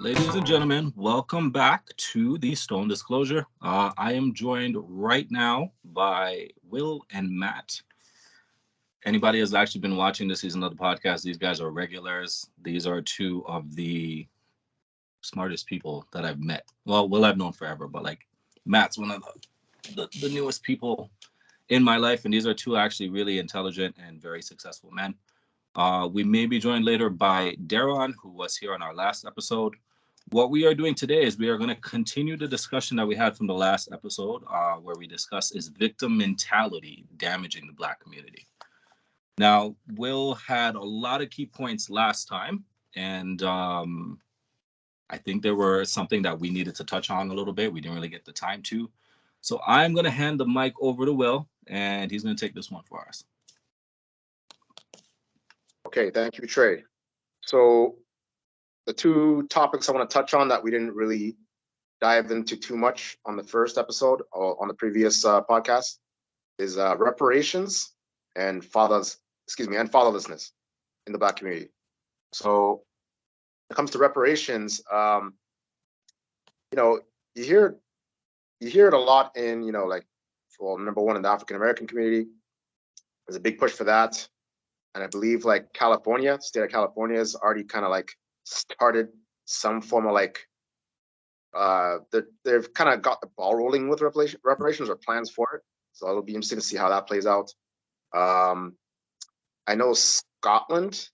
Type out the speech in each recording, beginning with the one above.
Ladies and gentlemen, welcome back to the Stone Disclosure. I am joined right now by Will and Matt. Anybody has actually been watching this season of the podcast, these guys are regulars. These are two of the smartest people that I've met. Well, Will I've known forever, but like Matt's one of the newest people in my life, and these are two actually really intelligent and very successful men. We may be joined later by Daron, who was here on our last episode. What we are doing today is we are going to continue the discussion that we had from the last episode, where we discussed is victim mentality damaging the Black community. Now, Will had a lot of key points last time, and I think there were something that we needed to touch on a little bit. We didn't really get the time to. So I'm going to hand the mic over to Will, and he's going to take this one for us. Okay, thank you, Trey. So the two topics I want to touch on that we didn't really dive into too much on the first episode or on the previous podcast is reparations and fatherlessness in the Black community. So when it comes to reparations, you hear it a lot in, number one, in the African American community. There's a big push for that. And I believe like California, state of California has already kind of like started some form of like, they've kind of got the ball rolling with reparations or plans for it. So it'll be interesting to see how that plays out. I know Scotland,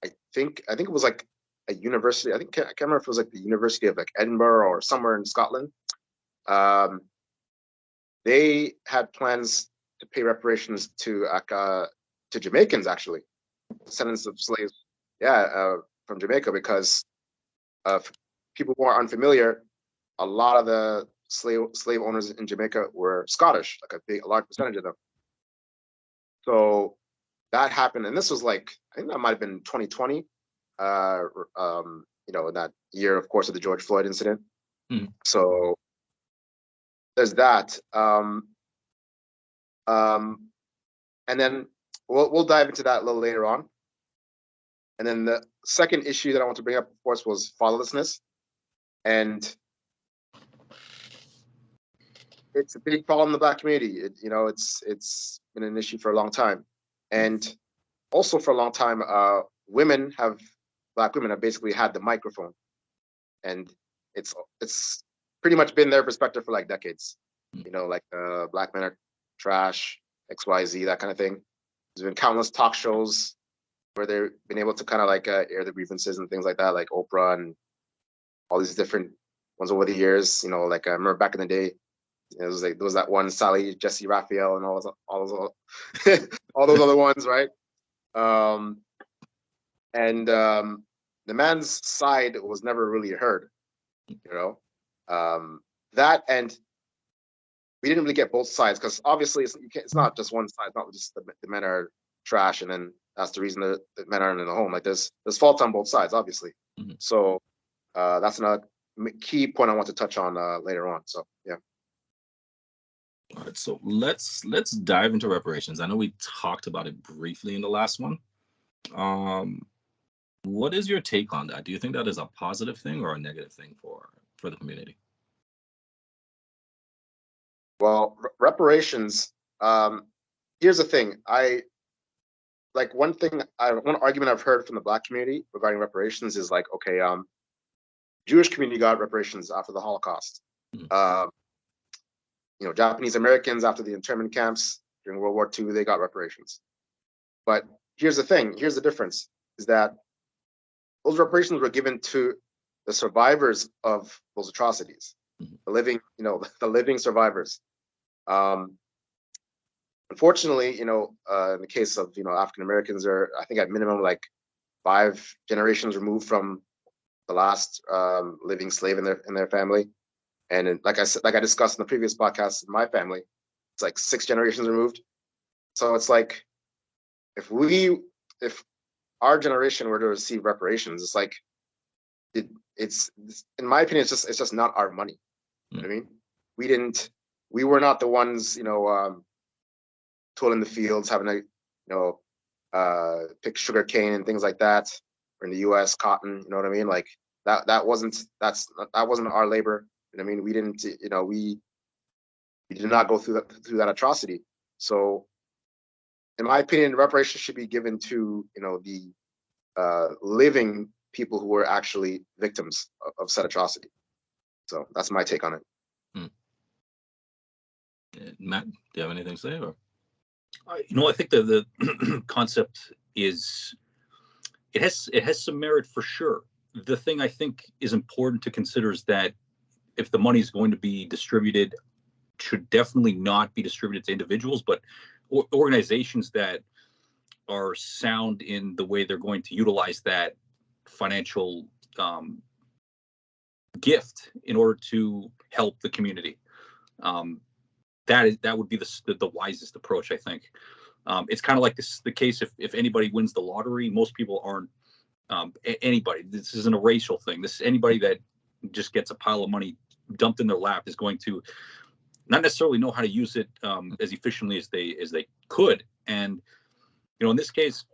I think it was like a university. I can't remember if it was like the University of like Edinburgh or somewhere in Scotland. They had plans to pay reparations to Jamaicans, actually, descendants of slaves, from Jamaica, because people who are unfamiliar, a lot of the slave owners in Jamaica were Scottish, like a large percentage of them. So that happened, and this was like, I think that might have been 2020, in that year, of course, of the George Floyd incident. Mm. So there's that. And then we'll dive into that a little later on. And then the second issue that I want to bring up, of course, was fatherlessness. And it's a big problem in the Black community. It's been an issue for a long time. And also for a long time, Black women have basically had the microphone. And it's pretty much been their perspective for like decades. Like Black men are trash, XYZ, that kind of thing. There's been countless talk shows where they've been able to kind of like air the grievances and things like that, like Oprah and all these different ones over the years. Like I remember back in the day, there was that one Sally Jesse Raphael and all those all those other ones, right? And the man's side was never really heard, that, and we didn't really get both sides, because obviously it's not just one side. It's not just the men are trash and then that's the reason that the men aren't in the home. Like there's faults on both sides, obviously. Mm-hmm. So that's another key point I want to touch on later on. So yeah. All right, so let's dive into reparations. I know we talked about it briefly in the last one. What is your take on that? Do you think that is a positive thing or a negative thing for the community? Well, reparations. Here's the thing. One argument I've heard from the Black community regarding reparations is like, okay, Jewish community got reparations after the Holocaust. Mm-hmm. Japanese Americans after the internment camps during World War II, they got reparations. But here's the thing. Here's the difference: is that those reparations were given to the survivors of those atrocities, mm-hmm. the living survivors. Unfortunately, in the case of African Americans, are I think at minimum like 5 generations removed from the last living slave in their family, and like I discussed in the previous podcast, in my family, it's like 6 generations removed. So it's like if our generation were to receive reparations, it's like it's in my opinion, it's just not our money. You know what I mean? We were not the ones tooling the fields, having to pick sugar cane and things like that, or in the U.S. cotton. You know what I mean? Like that wasn't our labor. I mean, we didn't, we did not go through that atrocity. So, in my opinion, reparations should be given to the living people who were actually victims of said atrocity. So that's my take on it. Hmm. Matt, do you have anything to say? Or I think the concept is it has some merit for sure. The thing I think is important to consider is that if the money is going to be distributed, should definitely not be distributed to individuals, but organizations that are sound in the way they're going to utilize that financial gift in order to help the community. That would be the wisest approach, I think. It's kind of like the case if anybody wins the lottery, most people aren't anybody. This isn't a racial thing. This is anybody that just gets a pile of money dumped in their lap is going to not necessarily know how to use it as efficiently as they could. And in this case,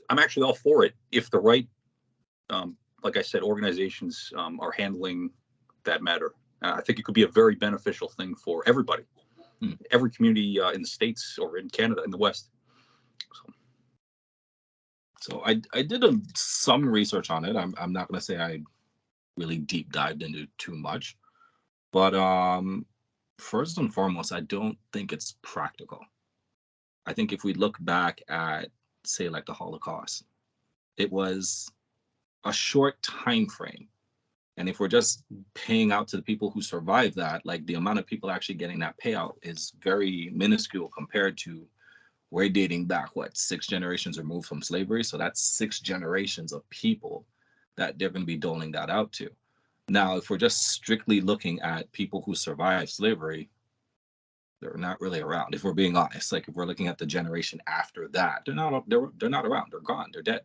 I'm actually all for it if the right, like I said, organizations are handling that matter. I think it could be a very beneficial thing for everybody, every community in the States or in Canada, in the West. So I did some research on it. I'm not going to say I really deep dived into too much, but first and foremost, I don't think it's practical. I think if we look back at, say, like the Holocaust, it was a short time frame. And if we're just paying out to the people who survived that, like the amount of people actually getting that payout is very minuscule compared to we're dating back, 6 generations removed from slavery. So that's 6 generations of people that they're going to be doling that out to. Now, if we're just strictly looking at people who survived slavery, they're not really around. If we're being honest, like if we're looking at the generation after that, they're not around. They're gone. They're dead.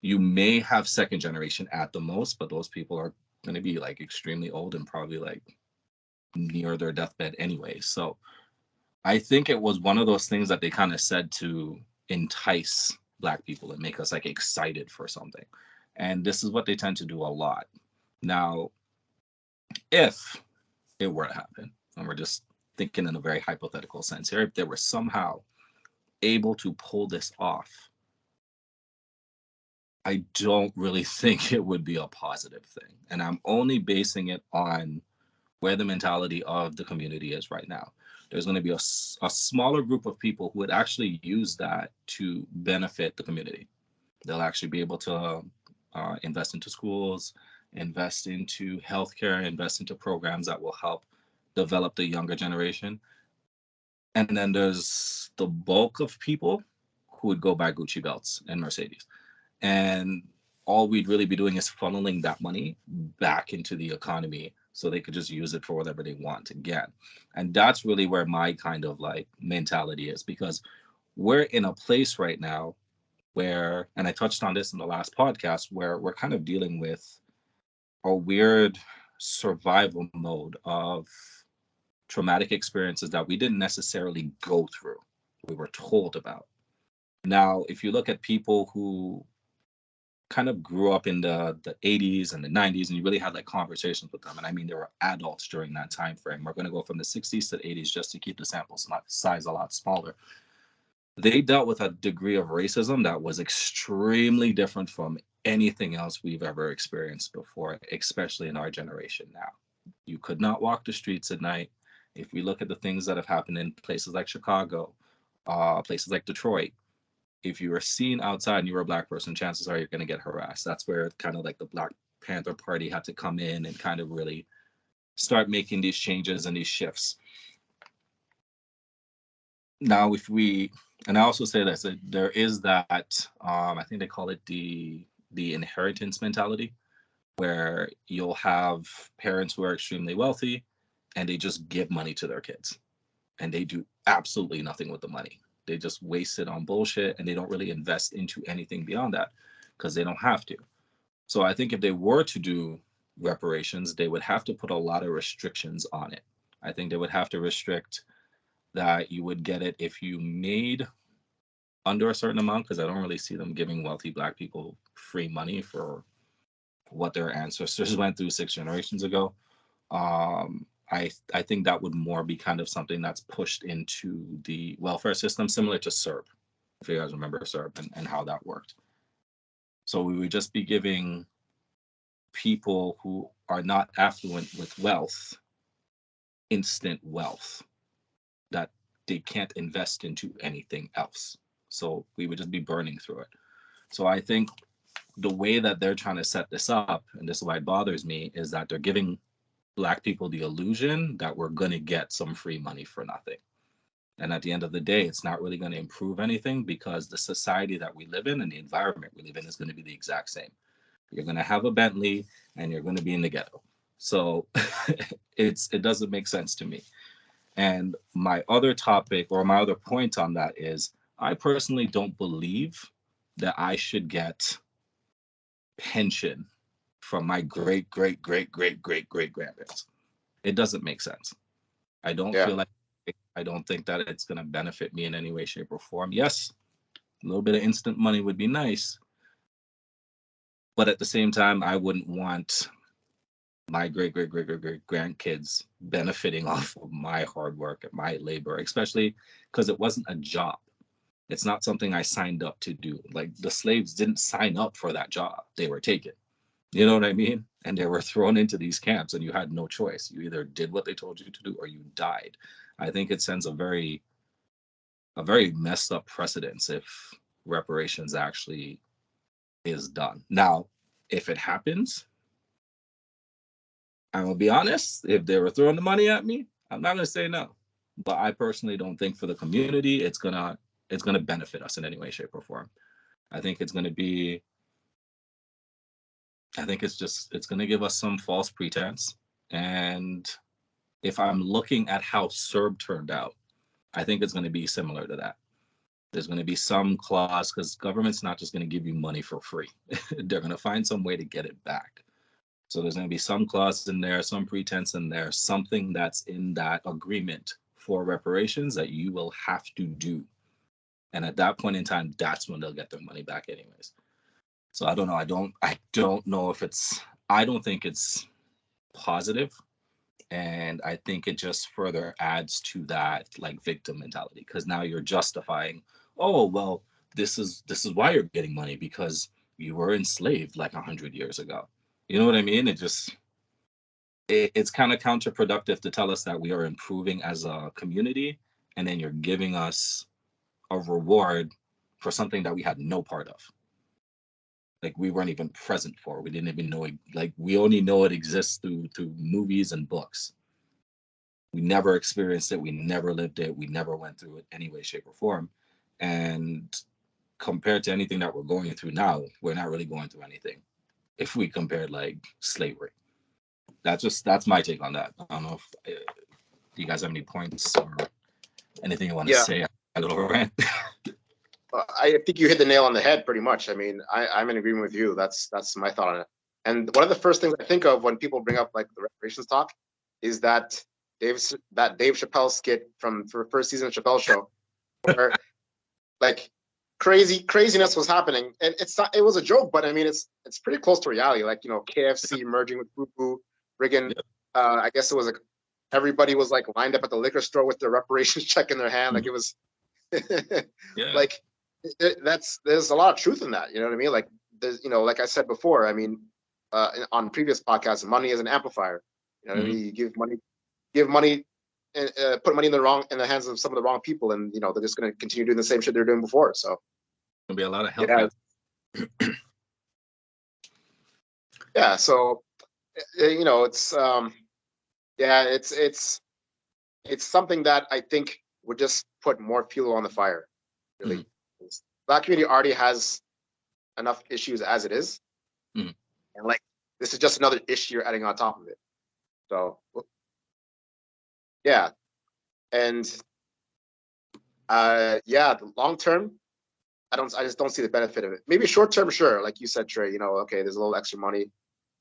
You may have second generation at the most, but those people are going to be like extremely old and probably like near their deathbed anyway. So I think it was one of those things that they kind of said to entice Black people and make us like excited for something. And this is what they tend to do a lot. Now, if it were to happen, and we're just thinking in a very hypothetical sense here, if they were somehow able to pull this off, I don't really think it would be a positive thing. And I'm only basing it on where the mentality of the community is right now. There's going to be a smaller group of people who would actually use that to benefit the community. They'll actually be able to invest into schools, invest into healthcare, invest into programs that will help develop the younger generation. And then there's the bulk of people who would go buy Gucci belts and Mercedes. And all we'd really be doing is funneling that money back into the economy so they could just use it for whatever they want again. And that's really where my kind of like mentality is, because we're in a place right now where, and I touched on this in the last podcast, where we're kind of dealing with a weird survival mode of traumatic experiences that we didn't necessarily go through, we were told about. Now, if you look at people who kind of grew up in the 80s and the 90s, and you really had like conversations with them, and I mean, they were adults during that time frame. We're going to go from the 60s to the 80s just to keep the sample size a lot smaller. They dealt with a degree of racism that was extremely different from anything else we've ever experienced before, especially in our generation now. You could not walk the streets at night. If we look at the things that have happened in places like Chicago, places like Detroit, if you were seen outside and you were a Black person, chances are you're going to get harassed. That's where kind of like the Black Panther Party had to come in and kind of really start making these changes and these shifts. Now, if we, and I also say this, that there is that, I think they call it the inheritance mentality, where you'll have parents who are extremely wealthy and they just give money to their kids and they do absolutely nothing with the money. They just waste it on bullshit and they don't really invest into anything beyond that because they don't have to. So I think if they were to do reparations, they would have to put a lot of restrictions on it. I think they would have to restrict that you would get it if you made under a certain amount, because I don't really see them giving wealthy Black people free money for what their ancestors went through 6 generations ago. I think that would more be kind of something that's pushed into the welfare system, similar to SERB, if you guys remember SERB and how that worked. So we would just be giving people who are not affluent with wealth instant wealth that they can't invest into anything else. So we would just be burning through it. So I think the way that they're trying to set this up, and this is why it bothers me, is that they're giving Black people the illusion that we're going to get some free money for nothing. And at the end of the day, it's not really going to improve anything, because the society that we live in and the environment we live in is going to be the exact same. You're going to have a Bentley and you're going to be in the ghetto. So it doesn't make sense to me. And my other topic, or my other point on that, is I personally don't believe that I should get pension from my great great great great great great grandparents. It doesn't make sense. I don't Yeah. feel like I don't think that it's going to benefit me in any way, shape, or form. Yes, a little bit of instant money would be nice, but at the same time, I wouldn't want my great great great great great grandkids benefiting off of my hard work and my labor, especially because it wasn't a job. It's not something I signed up to do. Like, the slaves didn't sign up for that job. They were taken. You know what I mean? And they were thrown into these camps and you had no choice. You either did what they told you to do or you died. I think it sends a very messed up precedence if reparations actually is done. Now, if it happens, I'm gonna be honest, if they were throwing the money at me, I'm not gonna say no. But I personally don't think for the community it's gonna benefit us in any way, shape, or form. I think it's gonna be I think it's gonna give us some false pretense. And if I'm looking at how SERB turned out, I think it's gonna be similar to that. There's going to be some clause, because government's not just going to give you money for free. They're going to find some way to get it back. So there's going to be some clause in there, some pretense in there, something that's in that agreement for reparations that you will have to do. And at that point in time, that's when they'll get their money back anyways. So I don't know. I don't know if I don't think it's positive. And I think it just further adds to that, like, victim mentality, because now you're justifying, oh well, this is why you're getting money, because you were enslaved like 100 years ago. You know what I mean? It's kind of counterproductive to tell us that we are improving as a community, and then you're giving us a reward for something that we had no part of. Like, we weren't even present for. We didn't even know it. Like, we only know it exists through movies and books. We never experienced it. We never lived it. We never went through it any way, shape, or form. And compared to anything that we're going through now, we're not really going through anything if we compared, like, slavery. That's my take on that. I don't know if do you guys have any points or anything you want to Yeah. say? A little rant. I think you hit the nail on the head pretty much. I mean, I'm in agreement with you. That's my thought on it. And one of the first things I think of when people bring up like the reparations talk is that Dave Chappelle skit from the first season of Chappelle Show, where like craziness was happening, and it was a joke, but I mean it's pretty close to reality. Like, you know, KFC merging with Fubu, friggin', I guess it was like everybody was like lined up at the liquor store with their reparations check in their hand, like it was. Yeah. Like there's a lot of truth in that, you know what I mean? Like, there's, you know, like I said before, I mean, on previous podcasts, money is an amplifier. You know what I mean? You give money, and put money in the hands of some of the wrong people, and you know they're just going to continue doing the same shit they're doing before. So There'll be a lot of health. Yeah. So you know, it's yeah, it's something that I think would just put more fuel on the fire. Really, Black community already has enough issues as it is, and like this is just another issue you're adding on top of it. So yeah, and yeah, the long term, I just don't see the benefit of it. Maybe short term, sure, like you said, Trey. You know, okay, there's a little extra money.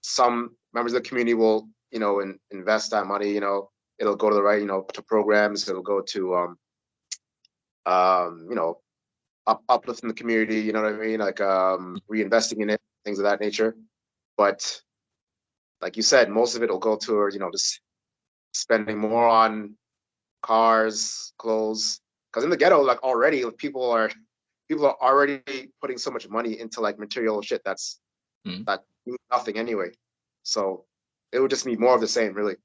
Some members of the community will, you know, invest that money. You know, it'll go to the right, you know, to programs. It'll go to you know, uplifting the community. You know what I mean? Like reinvesting in it, things of that nature. But like you said, most of it will go towards, just spending more on cars, clothes. Because in the ghetto, like already people are already putting so much money into like material shit that means nothing anyway. So it would just be more of the same, really.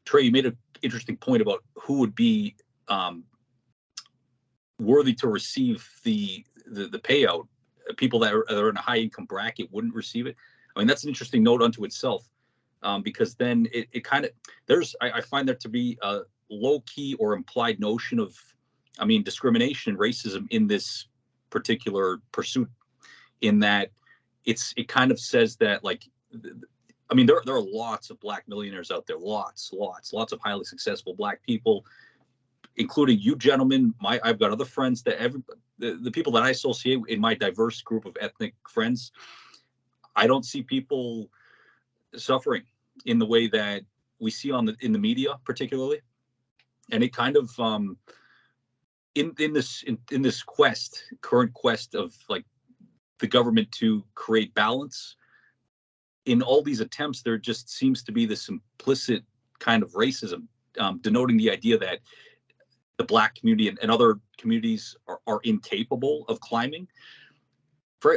Trey, you made an interesting point about who would be worthy to receive the payout. People that are in a high income bracket wouldn't receive it. I mean, that's an interesting note unto itself, because then it kind of I find there to be a low key or implied notion of, I mean, discrimination and racism in this particular pursuit, in that it kind of says that, like, I mean, there are lots of black millionaires out there, lots of highly successful black people, including you gentlemen. I've got other friends that the people that I associate in my diverse group of ethnic friends, I don't see people suffering in the way that we see in the media, particularly. And it kind of in this current quest of, like, the government to create balance, in all these attempts, there just seems to be this implicit kind of racism, denoting the idea that the black community and other communities are incapable of climbing.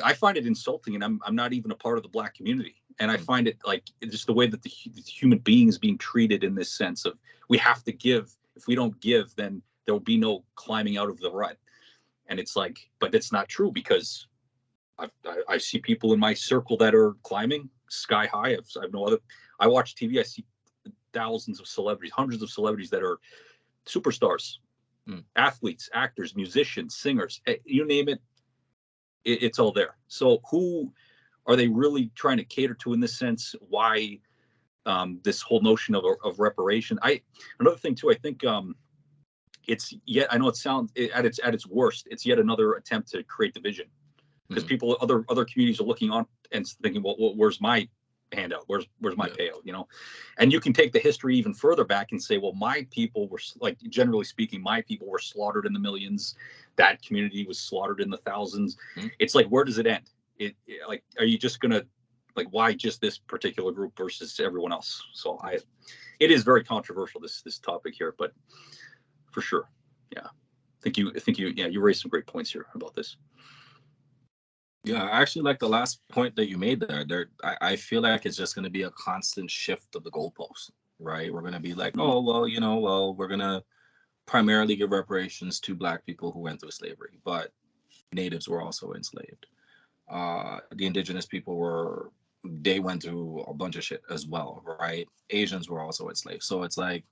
I find it insulting, and I'm not even a part of the black community. And I find it, like, just the way that the human being is being treated, in this sense of, we have to give. If we don't give, then there will be no climbing out of the rut. And it's like, but it's not true, because I see people in my circle that are climbing sky high. I've no other. I watch TV. I see thousands of celebrities, hundreds of celebrities that are superstars, athletes, actors, musicians, singers. You name it, it's all there. So who are they really trying to cater to in this sense? Why this whole notion of reparation? Another thing too, I think it's yet, I know it sounds at its worst, it's yet another attempt to create division, because people, other communities are looking on and thinking, well, where's my handout? Where's my payout? And you can take the history even further back and say, well, my people were, like, generally speaking, my people were slaughtered in the millions. That community was slaughtered in the thousands. It's like, where does it end? Like, are you just gonna, like, why just this particular group versus everyone else? So it is very controversial, this topic here, but for sure, yeah. I think you raised some great points here about this. Yeah, I actually like the last point that you made there. I feel like it's just going to be a constant shift of the goalposts, right? We're going to be like, oh, well, we're going to primarily give reparations to black people who went through slavery, but natives were also enslaved. The indigenous people they went through a bunch of shit as well, right? Asians were also enslaved. So it's like,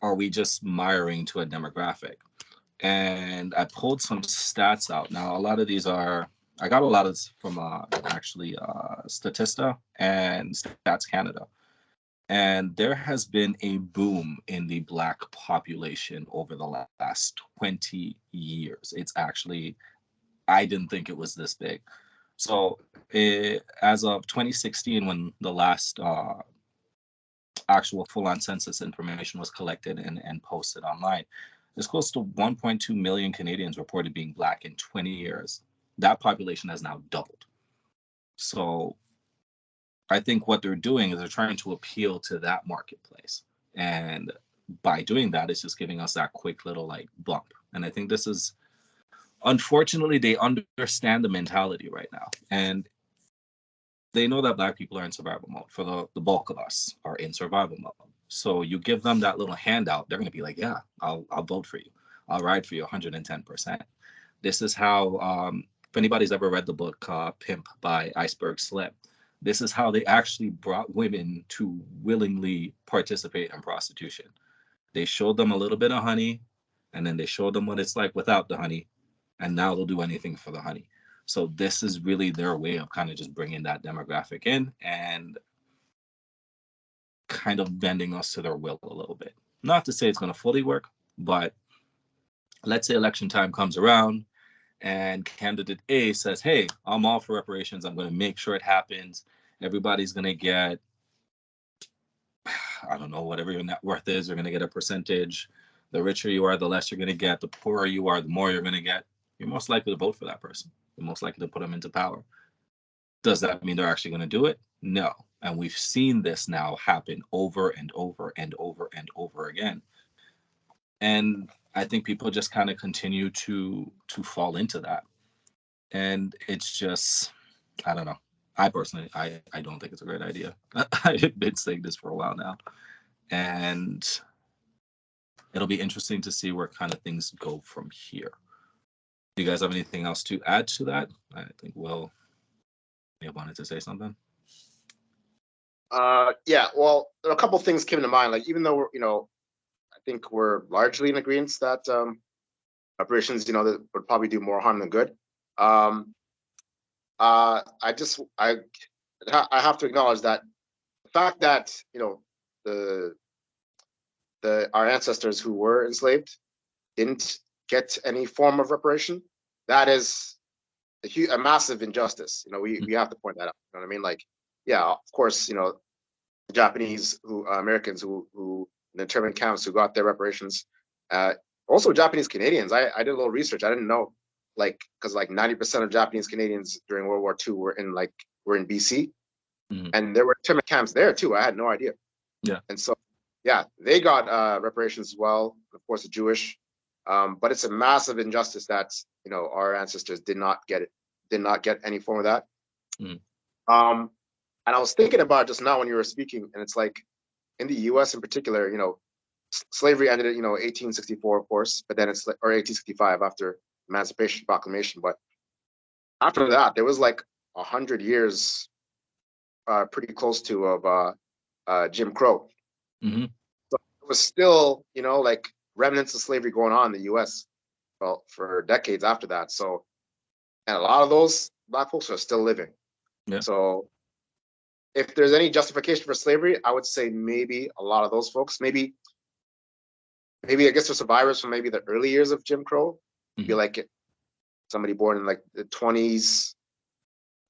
are we just miring to a demographic? And I pulled some stats out. Now, a lot of these I got a lot of this from actually Statista and Stats Canada. And there has been a boom in the black population over the last 20 years. It's actually, I didn't think it was this big. So as of 2016, when the last actual full-on census information was collected and posted online, there's close to 1.2 million Canadians reported being black in 20 years. That population has now doubled. So I think what they're doing is they're trying to appeal to that marketplace. And by doing that, it's just giving us that quick little, like, bump. And I think this is, unfortunately, they understand the mentality right now. And they know that black people are in survival mode. For the bulk of us are in survival mode. So you give them that little handout, they're going to be like, yeah, I'll vote for you. I'll ride for you 110%. This is how, if anybody's ever read the book Pimp by Iceberg Slim, this is how they actually brought women to willingly participate in prostitution. They showed them a little bit of honey, and then they showed them what it's like without the honey, and now they'll do anything for the honey. So this is really their way of kind of just bringing that demographic in and kind of bending us to their will a little bit. Not to say it's going to fully work, but let's say election time comes around and candidate A says, hey, I'm all for reparations. I'm going to make sure it happens. Everybody's going to get, I don't know, whatever your net worth is, you're going to get a percentage. The richer you are, the less you're going to get. The poorer you are, the more you're going to get. You're most likely to vote for that person. you're most likely to put them into power. Does that mean they're actually going to do it? No. And we've seen this now happen over and over and over and over again. And I think people just kind of continue to fall into that. And it's just, I don't know. I personally, I don't think it's a great idea. I've been saying this for a while now. And it'll be interesting to see where kind of things go from here. Do you guys have anything else to add to that? I think Will may have wanted to say something. Yeah, well, there are a couple things came to mind. Like, even though I think we're largely in agreement that reparations, that would probably do more harm than good. I have to acknowledge that the fact that the our ancestors who were enslaved didn't get any form of reparation, that is a massive injustice. We have to point that out. You know what I mean? Like, yeah, of course, Japanese Americans who in the internment camps who got their reparations. Also, Japanese Canadians. I did a little research. I didn't know, because 90% of Japanese Canadians during World War II were in BC, and there were internment camps there too. I had no idea. Yeah, and so yeah, they got reparations as well. Of course, the Jewish, but it's a massive injustice that our ancestors did not get any form of that. And I was thinking about it just now when you were speaking, and it's like in the U.S. in particular, slavery ended at 1864, of course, but then it's or 1865 after Emancipation Proclamation. But after that, there was 100 years, pretty close to of Jim Crow. Mm-hmm. So it was still remnants of slavery going on in the U.S. for decades after that. So, and a lot of those Black folks are still living. Yeah. So if there's any justification for slavery, I would say maybe a lot of those folks, maybe I guess they're survivors from maybe the early years of Jim Crow. Be like somebody born in the 20s,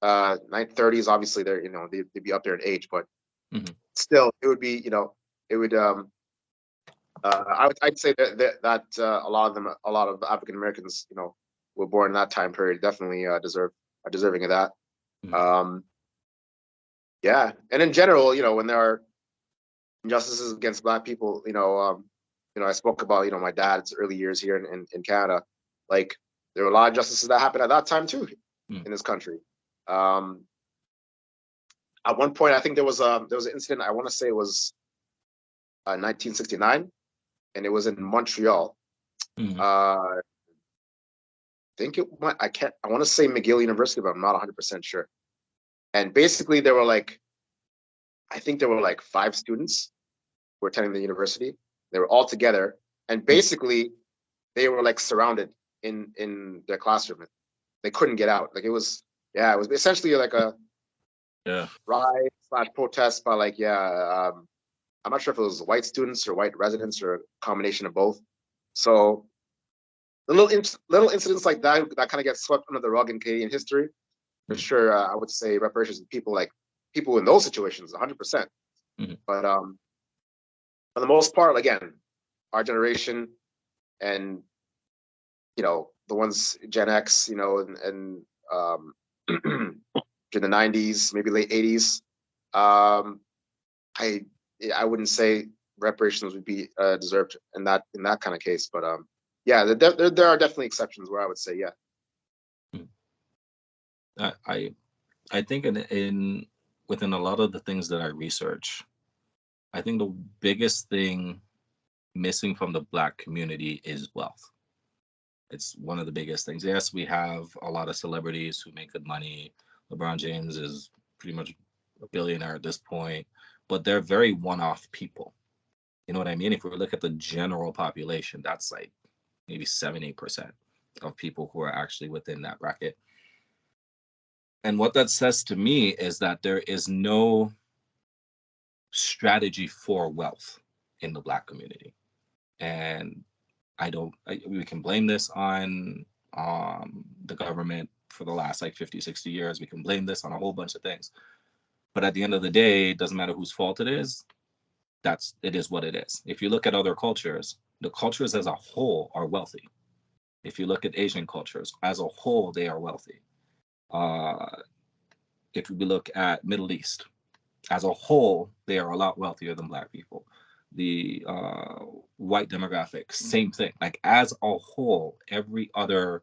30s. Obviously, they'd be up there in age, but still, it would be it would. I'd say that a lot of African Americans, were born in that time period, definitely are deserving of that. Yeah, and in general, when there are injustices against Black people, I spoke about my dad's early years here in Canada. There were a lot of injustices that happened at that time too in this country. At one point, I think there was an incident. I want to say it was 1969, and it was in Montreal. I think it went. I want to say McGill University, but I'm not 100% sure. And basically, there were I think there were 5 students who were attending the university. They were all together, and basically, they were surrounded in their classroom. They couldn't get out. It was essentially a riot / protest by I'm not sure if it was white students or white residents or a combination of both. So the little incidents like that kind of get swept under the rug in Canadian history. For sure, I would say reparations to people in those situations, 100%. But for the most part, again, our generation and the ones Gen X, and in the 90s, maybe late 80s, I wouldn't say reparations would be deserved in that kind of case. But yeah, there are definitely exceptions where I would say I think in within a lot of the things that I research, I think the biggest thing missing from the Black community is wealth. It's one of the biggest things. Yes, we have a lot of celebrities who make good money. LeBron James is pretty much a billionaire at this point, but they're very one-off people. You know what I mean? If we look at the general population, that's maybe 7-8% of people who are actually within that bracket. And what that says to me is that there is no strategy for wealth in the Black community. And we can blame this on the government for the last 50, 60 years. We can blame this on a whole bunch of things. But at the end of the day, it doesn't matter whose fault it is. It is what it is. If you look at other cultures, the cultures as a whole are wealthy. If you look at Asian cultures as a whole, they are wealthy. Uh, if we look at Middle East as a whole, they are a lot wealthier than Black people. The white demographic, same thing. Like as a whole, every other,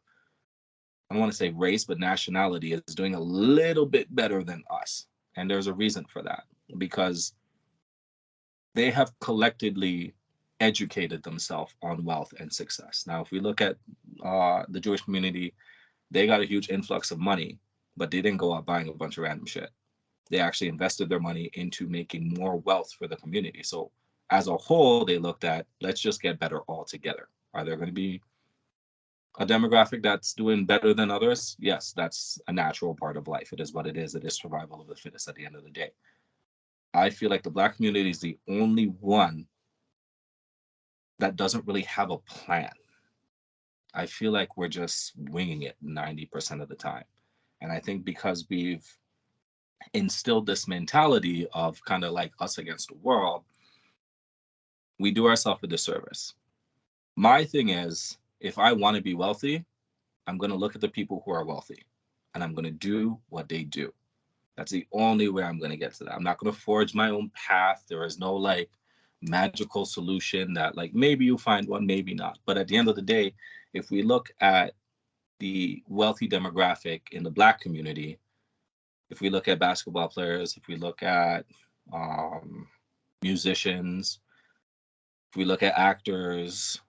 I don't want to say race, but nationality is doing a little bit better than us. And there's a reason for that, because they have collectively educated themselves on wealth and success. Now, if we look at the Jewish community, they got a huge influx of money, but they didn't go out buying a bunch of random shit. They actually invested their money into making more wealth for the community. So as a whole, they looked at, let's just get better all together. Are there going to be a demographic that's doing better than others? Yes, that's a natural part of life. It is what it is. It is survival of the fittest at the end of the day. I feel like the Black community is the only one that doesn't really have a plan. I feel like we're just winging it 90% of the time. And I think because we've instilled this mentality of kind of like us against the world, we do ourselves a disservice. My thing is, if I want to be wealthy, I'm going to look at the people who are wealthy and I'm going to do what they do. That's the only way I'm going to get to that. I'm not going to forge my own path. There is no like magical solution that like maybe you find one, maybe not. But at the end of the day, if we look at the wealthy demographic in the Black community, if we look at basketball players, if we look at um, musicians, if we look at actors,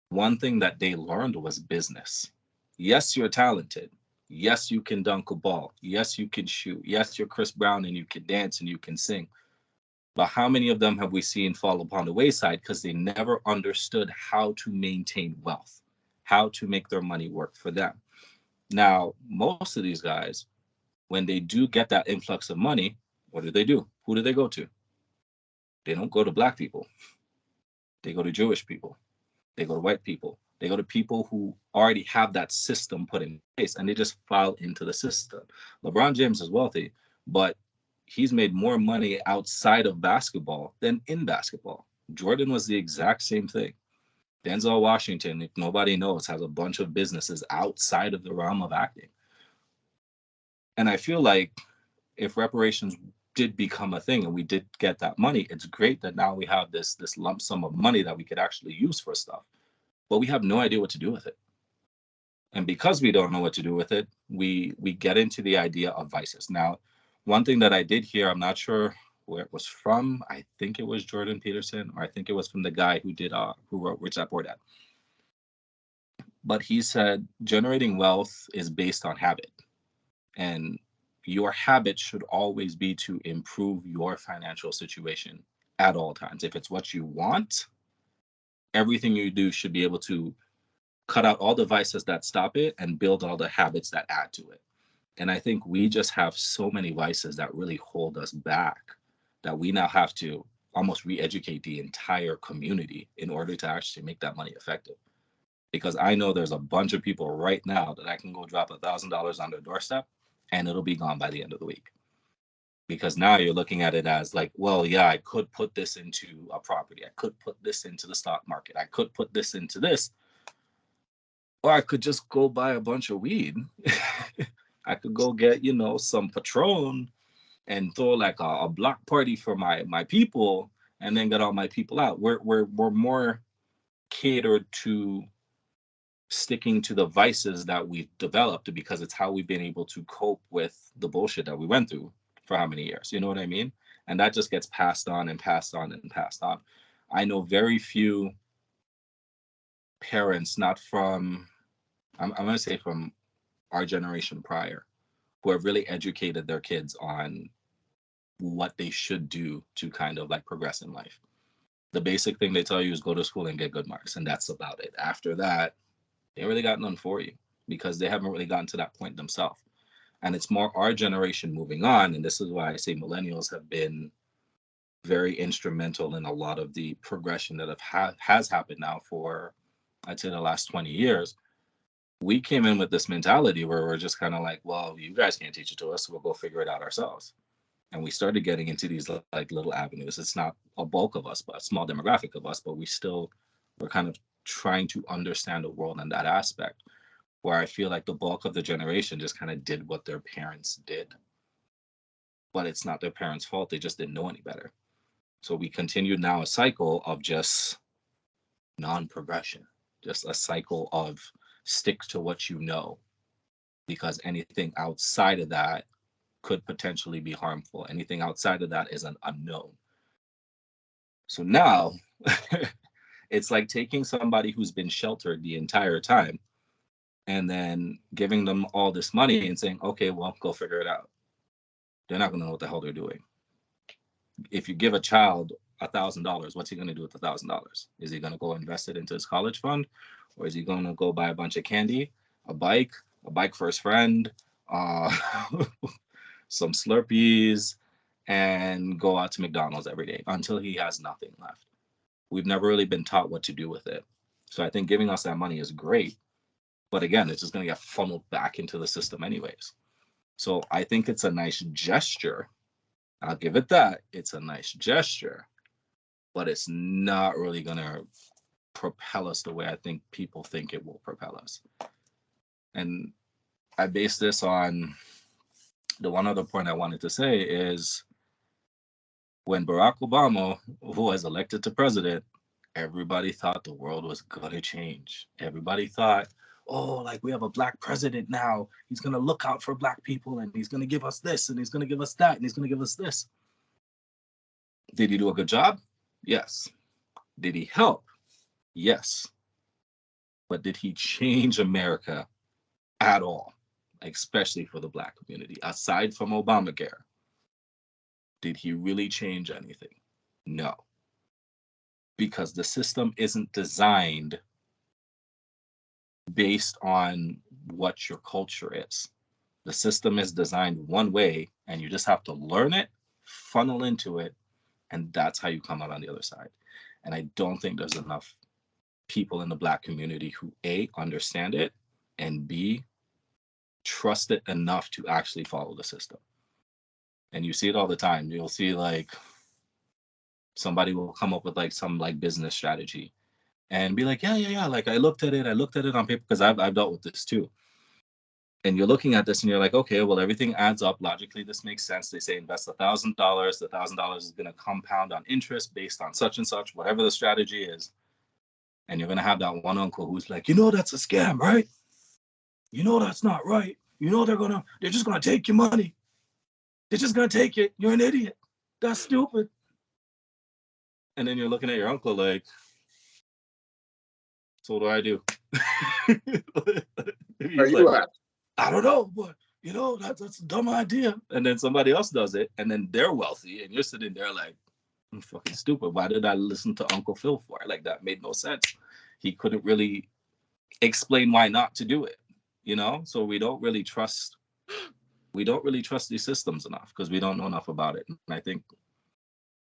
one thing that they learned was business. Yes, you're talented. Yes, you can dunk a ball. Yes, you can shoot. Yes, you're Chris Brown and you can dance and you can sing. But how many of them have we seen fall upon the wayside because they never understood how to maintain wealth, how to make their money work for them? Now, most of these guys, when they do get that influx of money, what do? Who do they go to? They don't go to Black people. They go to Jewish people. They go to white people. They go to people who already have that system put in place and they just fall into the system. LeBron James is wealthy, but he's made more money outside of basketball than in basketball. Jordan was the exact same thing. Denzel Washington, if nobody knows, has a bunch of businesses outside of the realm of acting. And I feel like if reparations did become a thing and we did get that money, it's great that now we have this lump sum of money that we could actually use for stuff, but we have no idea what to do with it. And because we don't know what to do with it, we get into the idea of vices. Now, one thing that I did hear, I'm not sure where it was from. I think it was Jordan Peterson, or I think it was from the guy who wrote Rich Dad Poor Dad. But he said generating wealth is based on habit, and your habit should always be to improve your financial situation at all times. If it's what you want, everything you do should be able to cut out all the vices that stop it and build all the habits that add to it. And I think we just have so many vices that really hold us back that we now have to almost re-educate the entire community in order to actually make that money effective. Because I know there's a bunch of people right now that I can go drop $1,000 on their doorstep and it'll be gone by the end of the week. Because now you're looking at it as like, well, yeah, I could put this into a property. I could put this into the stock market. I could put this into this. Or I could just go buy a bunch of weed. I could go get, some Patron and throw like a block party for my people and then get all my people out. We're more catered to sticking to the vices that we've developed because it's how we've been able to cope with the bullshit that we went through for how many years. You know what I mean? And that just gets passed on and passed on and passed on. I know very few parents, not from, I'm going to say from our generation prior, who have really educated their kids on what they should do to kind of like progress in life. The basic thing they tell you is go to school and get good marks, and that's about it. After that, they really got none for you because they haven't really gotten to that point themselves. And it's more our generation moving on, and this is why I say millennials have been very instrumental in a lot of the progression that has happened now for, I'd say, the last 20 years. We came in with this mentality where we're just kind of like, well, you guys can't teach it to us, so we'll go figure it out ourselves. And we started getting into these like little avenues. It's not a bulk of us, but a small demographic of us, but we're kind of trying to understand the world in that aspect. where I feel like the bulk of the generation just kind of did what their parents did. But it's not their parents' fault. They just didn't know any better. So we continue now a cycle of just non-progression, just a cycle of stick to what you know, because anything outside of that could potentially be harmful. Anything outside of that is an unknown. So now it's like taking somebody who's been sheltered the entire time and then giving them all this money and saying, okay, well, go figure it out. They're not going to know what the hell they're doing. If you give a child $1,000, what's he going to do with $1,000? Is he going to go invest it into his college fund, or is he going to go buy a bunch of candy, a bike for his friend, uh, some Slurpees, and go out to McDonald's every day until he has nothing left? We've never really been taught what to do with it. So I think giving us that money is great, but again, it's just going to get funneled back into the system anyways. So I think it's a nice gesture. I'll give it that. It's a nice gesture, but it's not really going to propel us the way I think people think it will propel us. And I base this on the one other point I wanted to say is when Barack Obama was elected to president, everybody thought the world was going to change. Everybody thought, oh, like we have a black president now. He's going to look out for black people and he's going to give us this and he's going to give us that and he's going to give us this. Did he do a good job? Yes. Did he help? Yes. But did he change America at all, especially for the black community? Aside from Obamacare, did he really change anything? No. Because the system isn't designed based on what your culture is. The system is designed one way, and you just have to learn it, funnel into it, and that's how you come out on the other side. And I don't think there's enough people in the black community who A, understand it, and B, trust it enough to actually follow the system. And you see it all the time. You'll see like somebody will come up with like some like business strategy and be like, yeah. Like I looked at it on paper, because I've dealt with this too. And you're looking at this and you're like, okay, well, everything adds up. Logically, this makes sense. They say invest $1,000. The $1,000 is going to compound on interest based on such and such, whatever the strategy is. And you're going to have that one uncle who's like, that's a scam, right? That's not right. They're just going to take your money. They're just going to take it. You're an idiot. That's stupid. And then you're looking at your uncle like, so what do I do? Where you at? I don't know, but that's a dumb idea. And then somebody else does it, and then they're wealthy, and you're sitting there like, I'm fucking stupid. Why did I listen to Uncle Phil for? Like that made no sense. He couldn't really explain why not to do it. So we don't really trust these systems enough because we don't know enough about it. And I think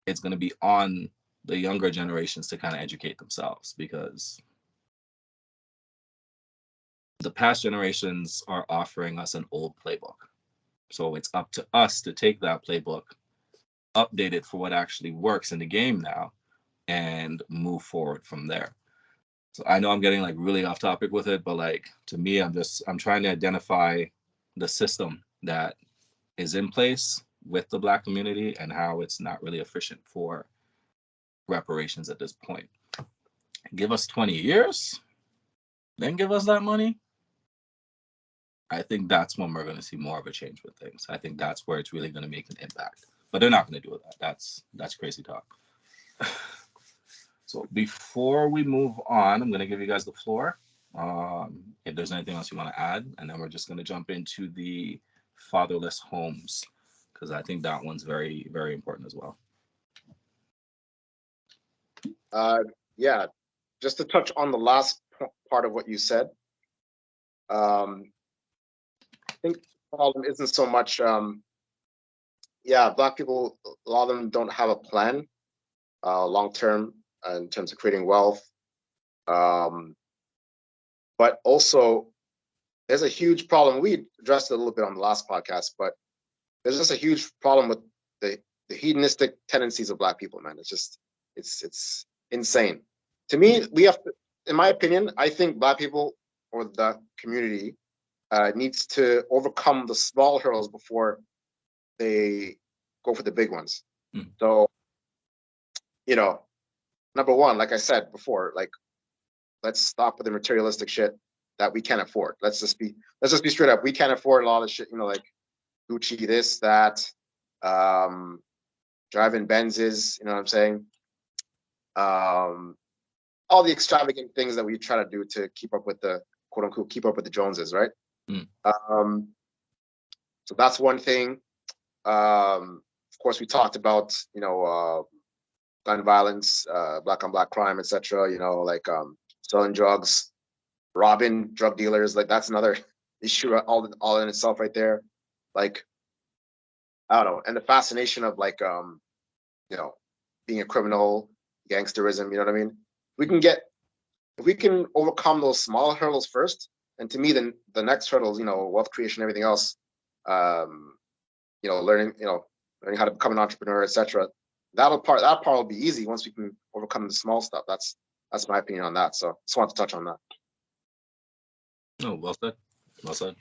it's going to be on the younger generations to kind of educate themselves, because the past generations are offering us an old playbook. So it's up to us to take that playbook, update it for what actually works in the game now, and move forward from there. So I know I'm getting like really off topic with it, but like to me, I'm trying to identify the system that is in place with the black community and how it's not really efficient for reparations at this point. Give us 20 years, then give us that money. I think that's when we're going to see more of a change with things. I think that's where it's really going to make an impact. But they're not going to do that. That's crazy talk. So before we move on, I'm going to give you guys the floor. If there's anything else you want to add, and then we're just going to jump into the fatherless homes, because I think that one's very, very important as well. Yeah, just to touch on the last part of what you said. I think the problem isn't so much, black people, a lot of them don't have a plan long-term in terms of creating wealth. But also, there's a huge problem. We addressed it a little bit on the last podcast, but there's just a huge problem with the hedonistic tendencies of black people, man. It's insane. To me, we have to, in my opinion, I think black people or the community needs to overcome the small hurdles before they go for the big ones. So, you know, number one, like I said before, like, let's stop with the materialistic shit that we can't afford. Let's just be straight up. We can't afford a lot of shit, you know, like Gucci, this, that, driving Benzes, you know what I'm saying? All the extravagant things that we try to do to keep up with the quote unquote keep up with the Joneses, right? So that's one thing. Of course, we talked about, you know, gun violence, black on black crime, etc. You know, like selling drugs, robbing drug dealers. Like that's another issue all in itself, right there. Like, I don't know, and the fascination of like, you know, being a criminal, gangsterism. You know what I mean? If we can overcome those small hurdles first, and to me, then the next hurdles, you know, wealth creation, everything else, you know, learning how to become an entrepreneur, etc. That part will be easy once we can overcome the small stuff. That's my opinion on that. So just want to touch on that. Oh, well said. Well said.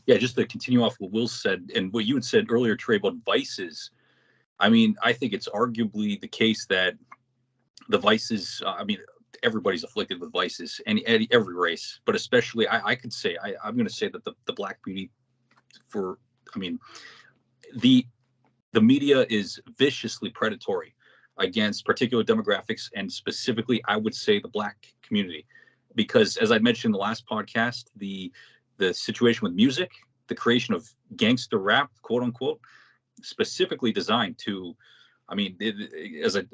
Yeah, just to continue off what Will said and what you had said earlier, Trey, about vices. I mean, I think it's arguably the case that the vices, I mean, everybody's afflicted with vices, every race, but especially I could say, I'm going to say that the black community, the media is viciously predatory against particular demographics, and specifically, I would say the black community, because as I mentioned in the last podcast, the situation with music, the creation of gangster rap, quote unquote, specifically designed to, I mean,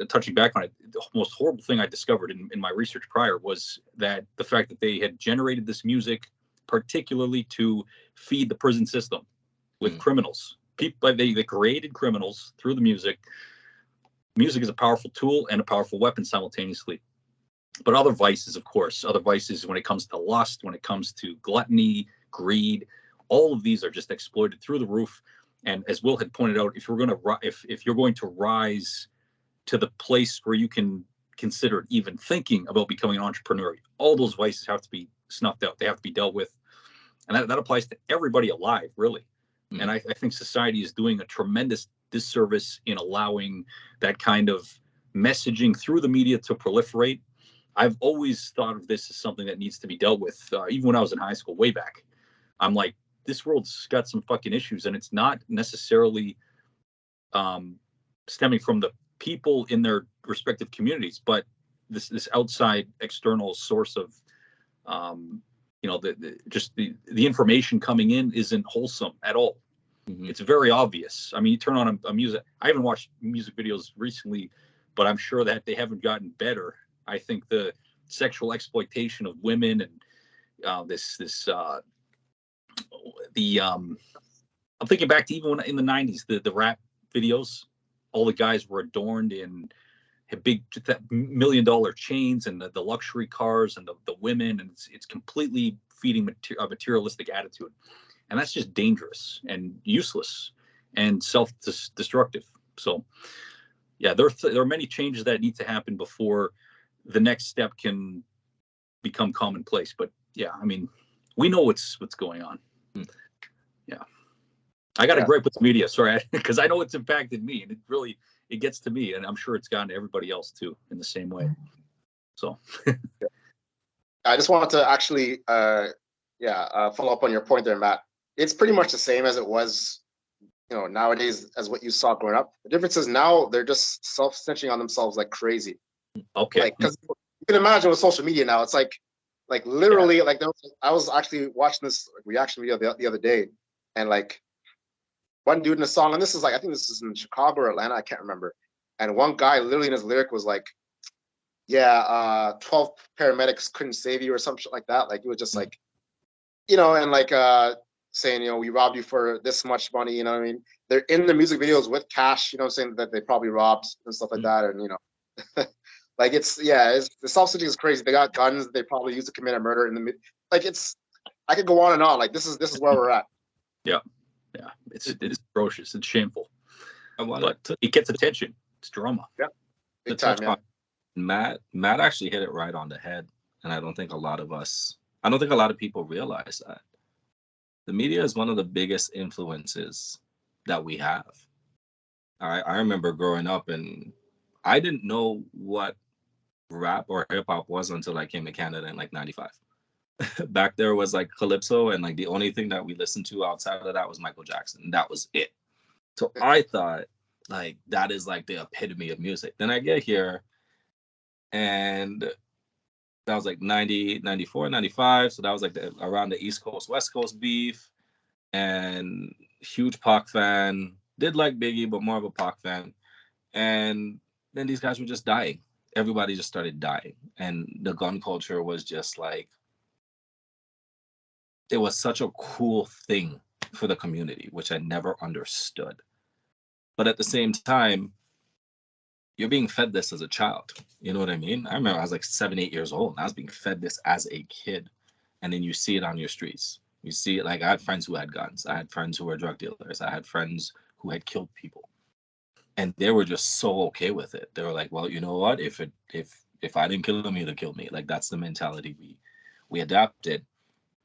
touching back on it, the most horrible thing I discovered in my research prior was that the fact that they had generated this music particularly to feed the prison system with criminals. People, they created criminals through the music. Music is a powerful tool and a powerful weapon simultaneously. But other vices, of course, when it comes to lust, when it comes to gluttony, greed, all of these are just exploited through the roof. And as Will had pointed out, if you're going to rise to the place where you can consider even thinking about becoming an entrepreneur, all those vices have to be snuffed out. They have to be dealt with. And that applies to everybody alive, really. And I think society is doing a tremendous disservice in allowing that kind of messaging through the media to proliferate. I've always thought of this as something that needs to be dealt with. Even when I was in high school, way back, I'm like, this world's got some fucking issues, and it's not necessarily stemming from the people in their respective communities, but this outside external source of, you know, the information coming in isn't wholesome at all. It's very obvious. I mean, you turn on a music. I haven't watched music videos recently, but I'm sure that they haven't gotten better. I think the sexual exploitation of women and I'm thinking back to even when in the 90s, the rap videos, all the guys were adorned in big $1 million chains and the luxury cars and the women, and it's completely feeding a materialistic attitude. And that's just dangerous and useless and self-destructive. So, yeah, there are many changes that need to happen before the next step can become commonplace. But yeah, I mean, we know what's going on. Yeah, I got a gripe with the media, sorry, because I know it's impacted me, and it gets to me, and I'm sure it's gotten to everybody else too in the same way. So, I just wanted to actually, follow up on your point there, Matt. It's pretty much the same as it was, you know, nowadays as what you saw growing up. The difference is now they're just self-snitching on themselves like crazy. Okay. Like, because you can imagine with social media now, it's like literally, like I was actually watching this reaction video the other day, and like one dude in a song, and this is like, I think this is in Chicago or Atlanta, I can't remember. And one guy literally in his lyric was like, 12 paramedics couldn't save you or some shit like that. Like, it was just like, you know, and like saying, you know, we robbed you for this much money, you know what I mean? They're in the music videos with cash, you know, saying that they probably robbed and stuff like that. And, you know, like it's the self-stitching is crazy. They got guns they probably used to commit a murder in the I could go on and on. Like this is where we're at. Yeah. It is atrocious. It's shameful. But it gets attention. It's drama. Yeah. Big time, yeah. Matt actually hit it right on the head, and I don't think a lot of us I don't think a lot of people realize that. The media is one of the biggest influences that we have. I remember growing up and I didn't know what rap or hip hop was until I came to Canada in like 95. Back there was like Calypso, and like the only thing that we listened to outside of that was Michael Jackson. That was it. So I thought like that is like the epitome of music. Then I get here and that was like 90, 94, 95. So that was like around the East Coast, West Coast beef, and huge Pac fan. Did like Biggie, but more of a Pac fan. And then these guys were just dying. Everybody just started dying. And the gun culture was just like, it was such a cool thing for the community, which I never understood. But at the same time, you're being fed this as a child. You know what I mean? I remember I was like 7, 8 years old, and I was being fed this as a kid. And then you see it on your streets. You see it like I had friends who had guns. I had friends who were drug dealers. I had friends who had killed people. And they were just so okay with it. They were like, well, you know what? If I didn't kill him, he'd have killed me. Like that's the mentality we adapted.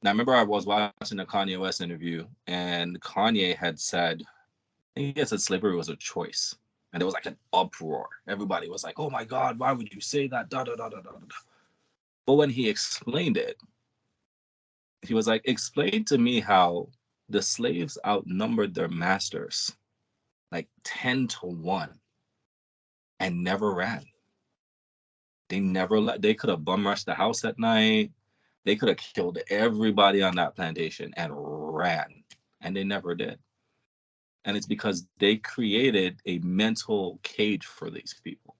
And I remember I was watching a Kanye West interview, and Kanye had said, I think he said slavery was a choice. And there was like an uproar. Everybody was like, oh my God, why would you say that? Da, da, da, da, da, da. But when he explained it, he was like, explain to me how the slaves outnumbered their masters like 10-1 and never ran. They could have bum rushed the house at night. They could have killed everybody on that plantation and ran. And they never did. And it's because they created a mental cage for these people.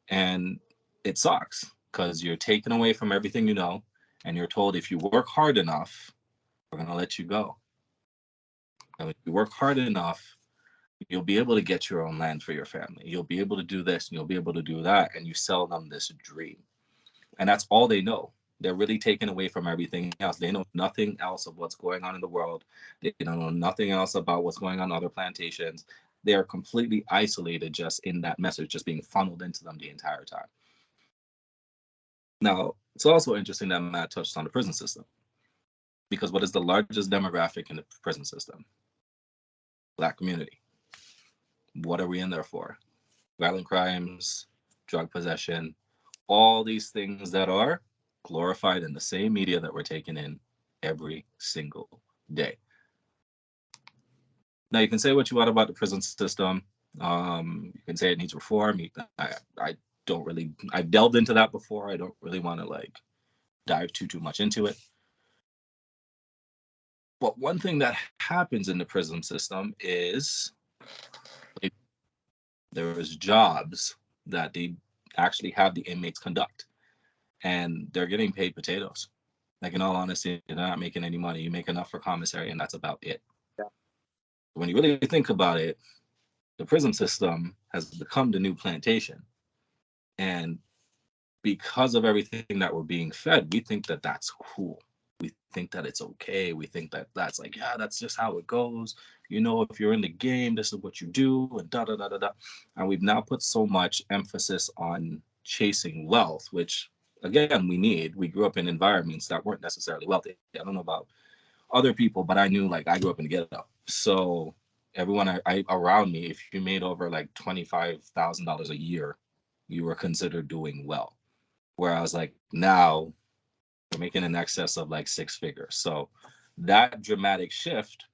And it sucks because you're taken away from everything you know. And you're told if you work hard enough, we're going to let you go. And if you work hard enough, you'll be able to get your own land for your family. You'll be able to do this and you'll be able to do that. And you sell them this dream. And that's all they know. They're really taken away from everything else. They know nothing else of what's going on in the world. They don't know nothing else about what's going on other plantations. They are completely isolated just in that message, just being funneled into them the entire time. Now, it's also interesting that Matt touched on the prison system, because what is the largest demographic in the prison system? Black community. What are we in there for? Violent crimes, drug possession, all these things that are glorified in the same media that we're taking in every single day. Now, you can say what you want about the prison system. You can say it needs reform. I don't really, I've delved into that before. I don't really want to like dive too much into it. But one thing that happens in the prison system is there is jobs that they actually have the inmates conduct, and they're getting paid potatoes. Like in all honesty, they're not making any money. You make enough for commissary, and that's about it. Yeah. When you really think about it, the prison system has become the new plantation, and because of everything that we're being fed, we think that that's cool. We think that it's okay. We think that that's like, yeah, that's just how it goes. You know, if you're in the game, this is what you do, and da da da da da. And we've now put so much emphasis on chasing wealth, which again we need. We grew up in environments that weren't necessarily wealthy. I don't know about other people, but I knew like I grew up in the ghetto. So everyone I around me, if you made over like $25,000 a year, you were considered doing well. Whereas like now we're making in excess of like 6 figures. So that dramatic shift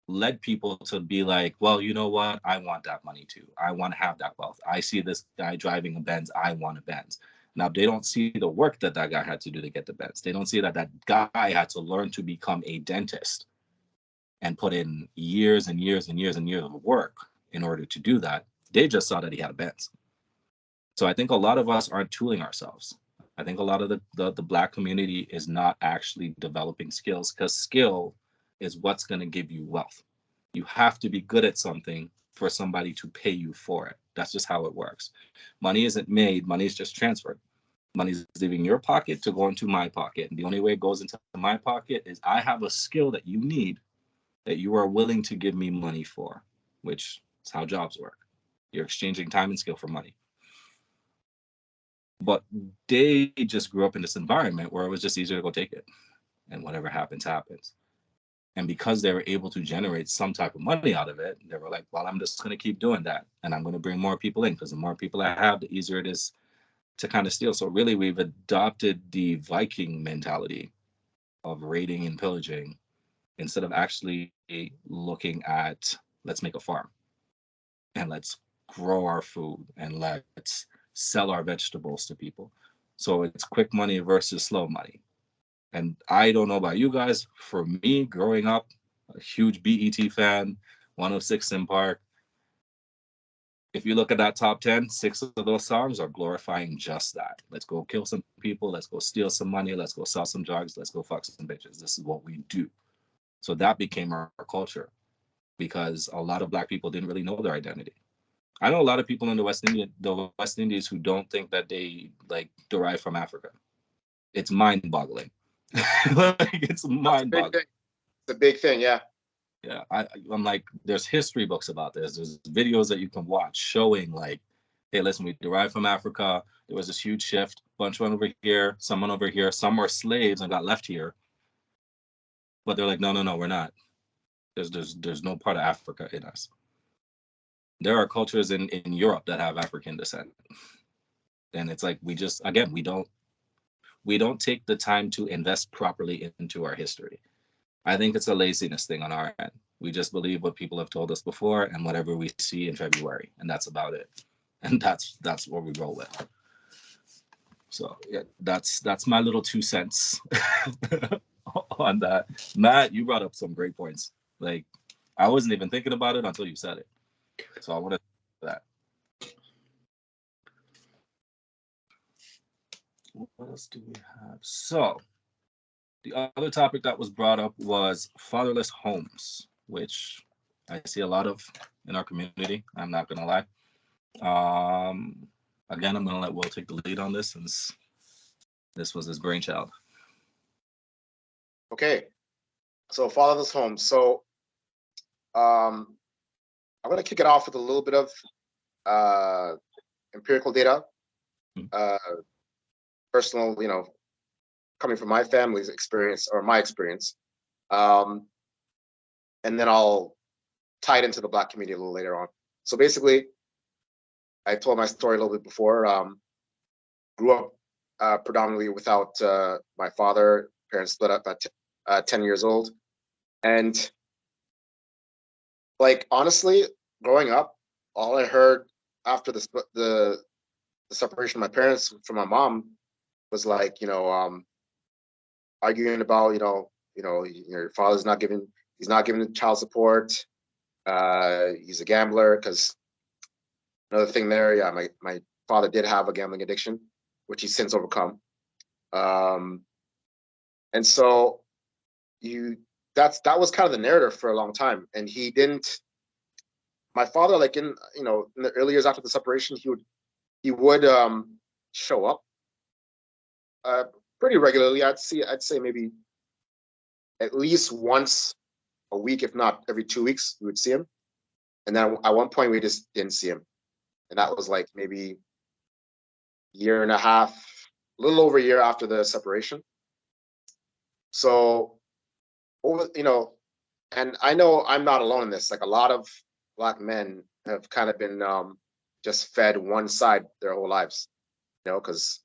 led people to be like, well, you know what? I want that money too. I want to have that wealth. I see this guy driving a Benz. I want a Benz. Now, they don't see the work that that guy had to do to get the Benz. They don't see that that guy had to learn to become a dentist and put in years and years and years and years of work in order to do that. They just saw that he had a Benz. So I think a lot of us aren't tooling ourselves. I think a lot of the Black community is not actually developing skills, because skill is what's going to give you wealth. You have to be good at something for somebody to pay you for it. That's just how it works. Money isn't made, money is just transferred. Money is leaving your pocket to go into my pocket. And the only way it goes into my pocket is I have a skill that you need that you are willing to give me money for, which is how jobs work. You're exchanging time and skill for money. But they just grew up in this environment where it was just easier to go take it, and whatever happens, happens. And because they were able to generate some type of money out of it, they were like, well, I'm just going to keep doing that. And I'm going to bring more people in, because the more people I have, the easier it is to kind of steal. So really, we've adopted the Viking mentality of raiding and pillaging instead of actually looking at, let's make a farm and let's grow our food and let's sell our vegetables to people. So it's quick money versus slow money. And I don't know about you guys. For me, growing up, a huge BET fan, 106 in Park. If you look at that top 10, 6 of those songs are glorifying just that. Let's go kill some people. Let's go steal some money. Let's go sell some drugs. Let's go fuck some bitches. This is what we do. So that became our culture, because a lot of Black people didn't really know their identity. I know a lot of people in the West Indies who don't think that they like derive from Africa. It's mind-boggling. Like, it's mind-boggling. It's a big thing, yeah. Yeah, I'm like, there's history books about this. There's videos that you can watch showing like, hey, listen, we derived from Africa. There was this huge shift. Bunch went over here, someone over here. Some were slaves and got left here. But they're like, no, no, no, we're not. There's no part of Africa in us. There are cultures in Europe that have African descent. And it's like, we just, again, we don't take the time to invest properly into our history. I think it's a laziness thing on our end. We just believe what people have told us before and whatever we see in February, and that's about it. And that's what we roll with. So yeah, that's my little 2 cents on that. Matt, you brought up some great points. Like, I wasn't even thinking about it until you said it. So I want to that. What else do we have? So the other topic that was brought up was fatherless homes, which I see a lot of in our community. I'm not gonna lie. Again, I'm gonna let Will take the lead on this, since this was his brainchild. Okay, so fatherless homes. So I'm going to kick it off with a little bit of empirical data, personal, coming from my family's experience or my experience, and then I'll tie it into the Black community a little later on. So basically, I told my story a little bit before. Grew up predominantly without my father. Parents split up at 10 years old, and like honestly, growing up, all I heard after the separation of my parents from my mom was like, arguing about, your father's not giving, he's not giving child support. He's a gambler, because another thing there, yeah, my father did have a gambling addiction, which he's since overcome. And so that was kind of the narrative for a long time. And my father, like in the early years after the separation, he would show up pretty regularly. I'd say maybe at least once a week, if not every 2 weeks, we would see him. And then at one point we just didn't see him. And that was like maybe year and a half, a little over a year after the separation. So and I know I'm not alone in this. Like, a lot of Black men have kind of been just fed one side their whole lives, because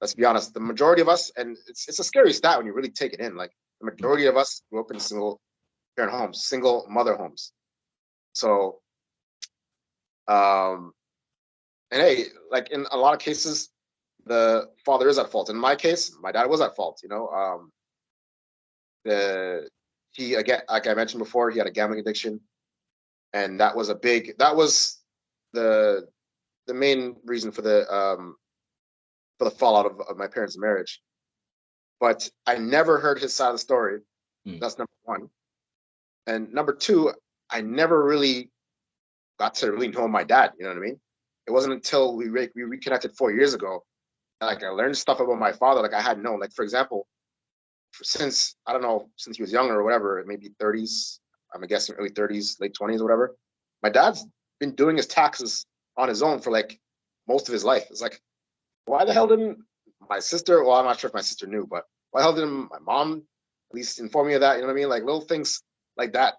let's be honest, the majority of us, and it's a scary stat when you really take it in, like the majority of us grew up in single parent homes, single mother homes. So, and hey, like in a lot of cases, the father is at fault. In my case, my dad was at fault. He, again, like I mentioned before, he had a gambling addiction, and that was the main reason for the fallout of my parents' marriage. But I never heard his side of the story. That's number one. And number two, I never really got to really know my dad. You know what I mean? It wasn't until we reconnected 4 years ago, like, I learned stuff about my father like I hadn't known. Like, for example, since he was younger or whatever, maybe 30s, I'm guessing early 30s, late 20s, or whatever, my dad's been doing his taxes on his own for like most of his life. It's like why the hell didn't my sister? Well, I'm not sure if my sister knew, but why the hell didn't my mom at least inform me of that? You know what I mean? Like little things like that.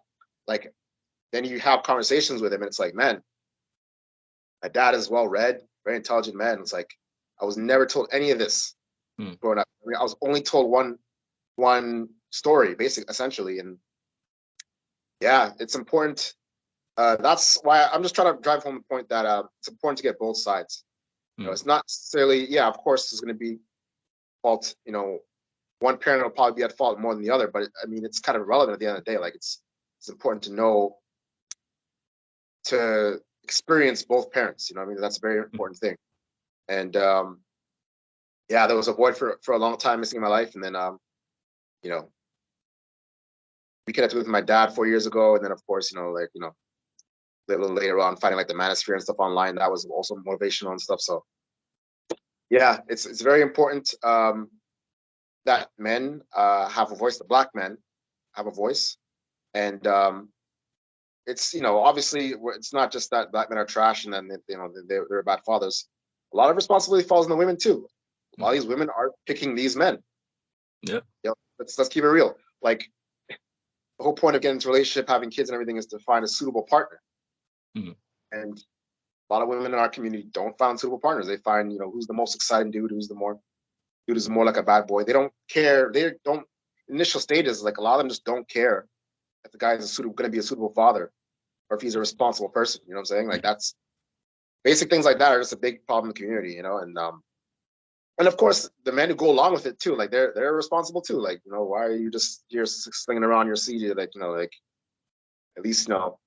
Like then you have conversations with him, and it's like, man, my dad is well read, very intelligent man. It's like I was never told any of this growing up. I mean, I was only told one story, basically, essentially, and yeah, it's important. That's why I'm just trying to drive home the point that it's important to get both sides. You know, it's not necessarily, yeah, of course, there's going to be fault. You know, one parent will probably be at fault more than the other, but I mean, it's kind of irrelevant at the end of the day. Like, it's important to know to experience both parents. You know, what I mean, that's a very important thing. And yeah, there was a void for a long time missing in my life, and then you know, we connected with my dad 4 years ago, and then of course, you know, like you know, a little later on, finding like the manosphere and stuff online, that was also motivational and stuff. So yeah, it's very important that men have a voice. The black men have a voice, and it's you know obviously it's not just that black men are trash and then you know they're bad fathers. A lot of responsibility falls on the women too. A lot of these women are picking these men. Yeah. You know, let's keep it real. Like the whole point of getting into a relationship, having kids and everything is to find a suitable partner. And a lot of women in our community don't find suitable partners. They find, you know, who's the most exciting dude, who's more like a bad boy. They don't care. They don't initial stages, like a lot of them just don't care if the guy is going to be a suitable father or if he's a responsible person. You know what I'm saying? Like that's basic things like that are just a big problem in the community, you know, and of course the men who go along with it too, like they're responsible too. Like, you know, why are you just you're slinging around your seed? Like, you know, like at least, you know,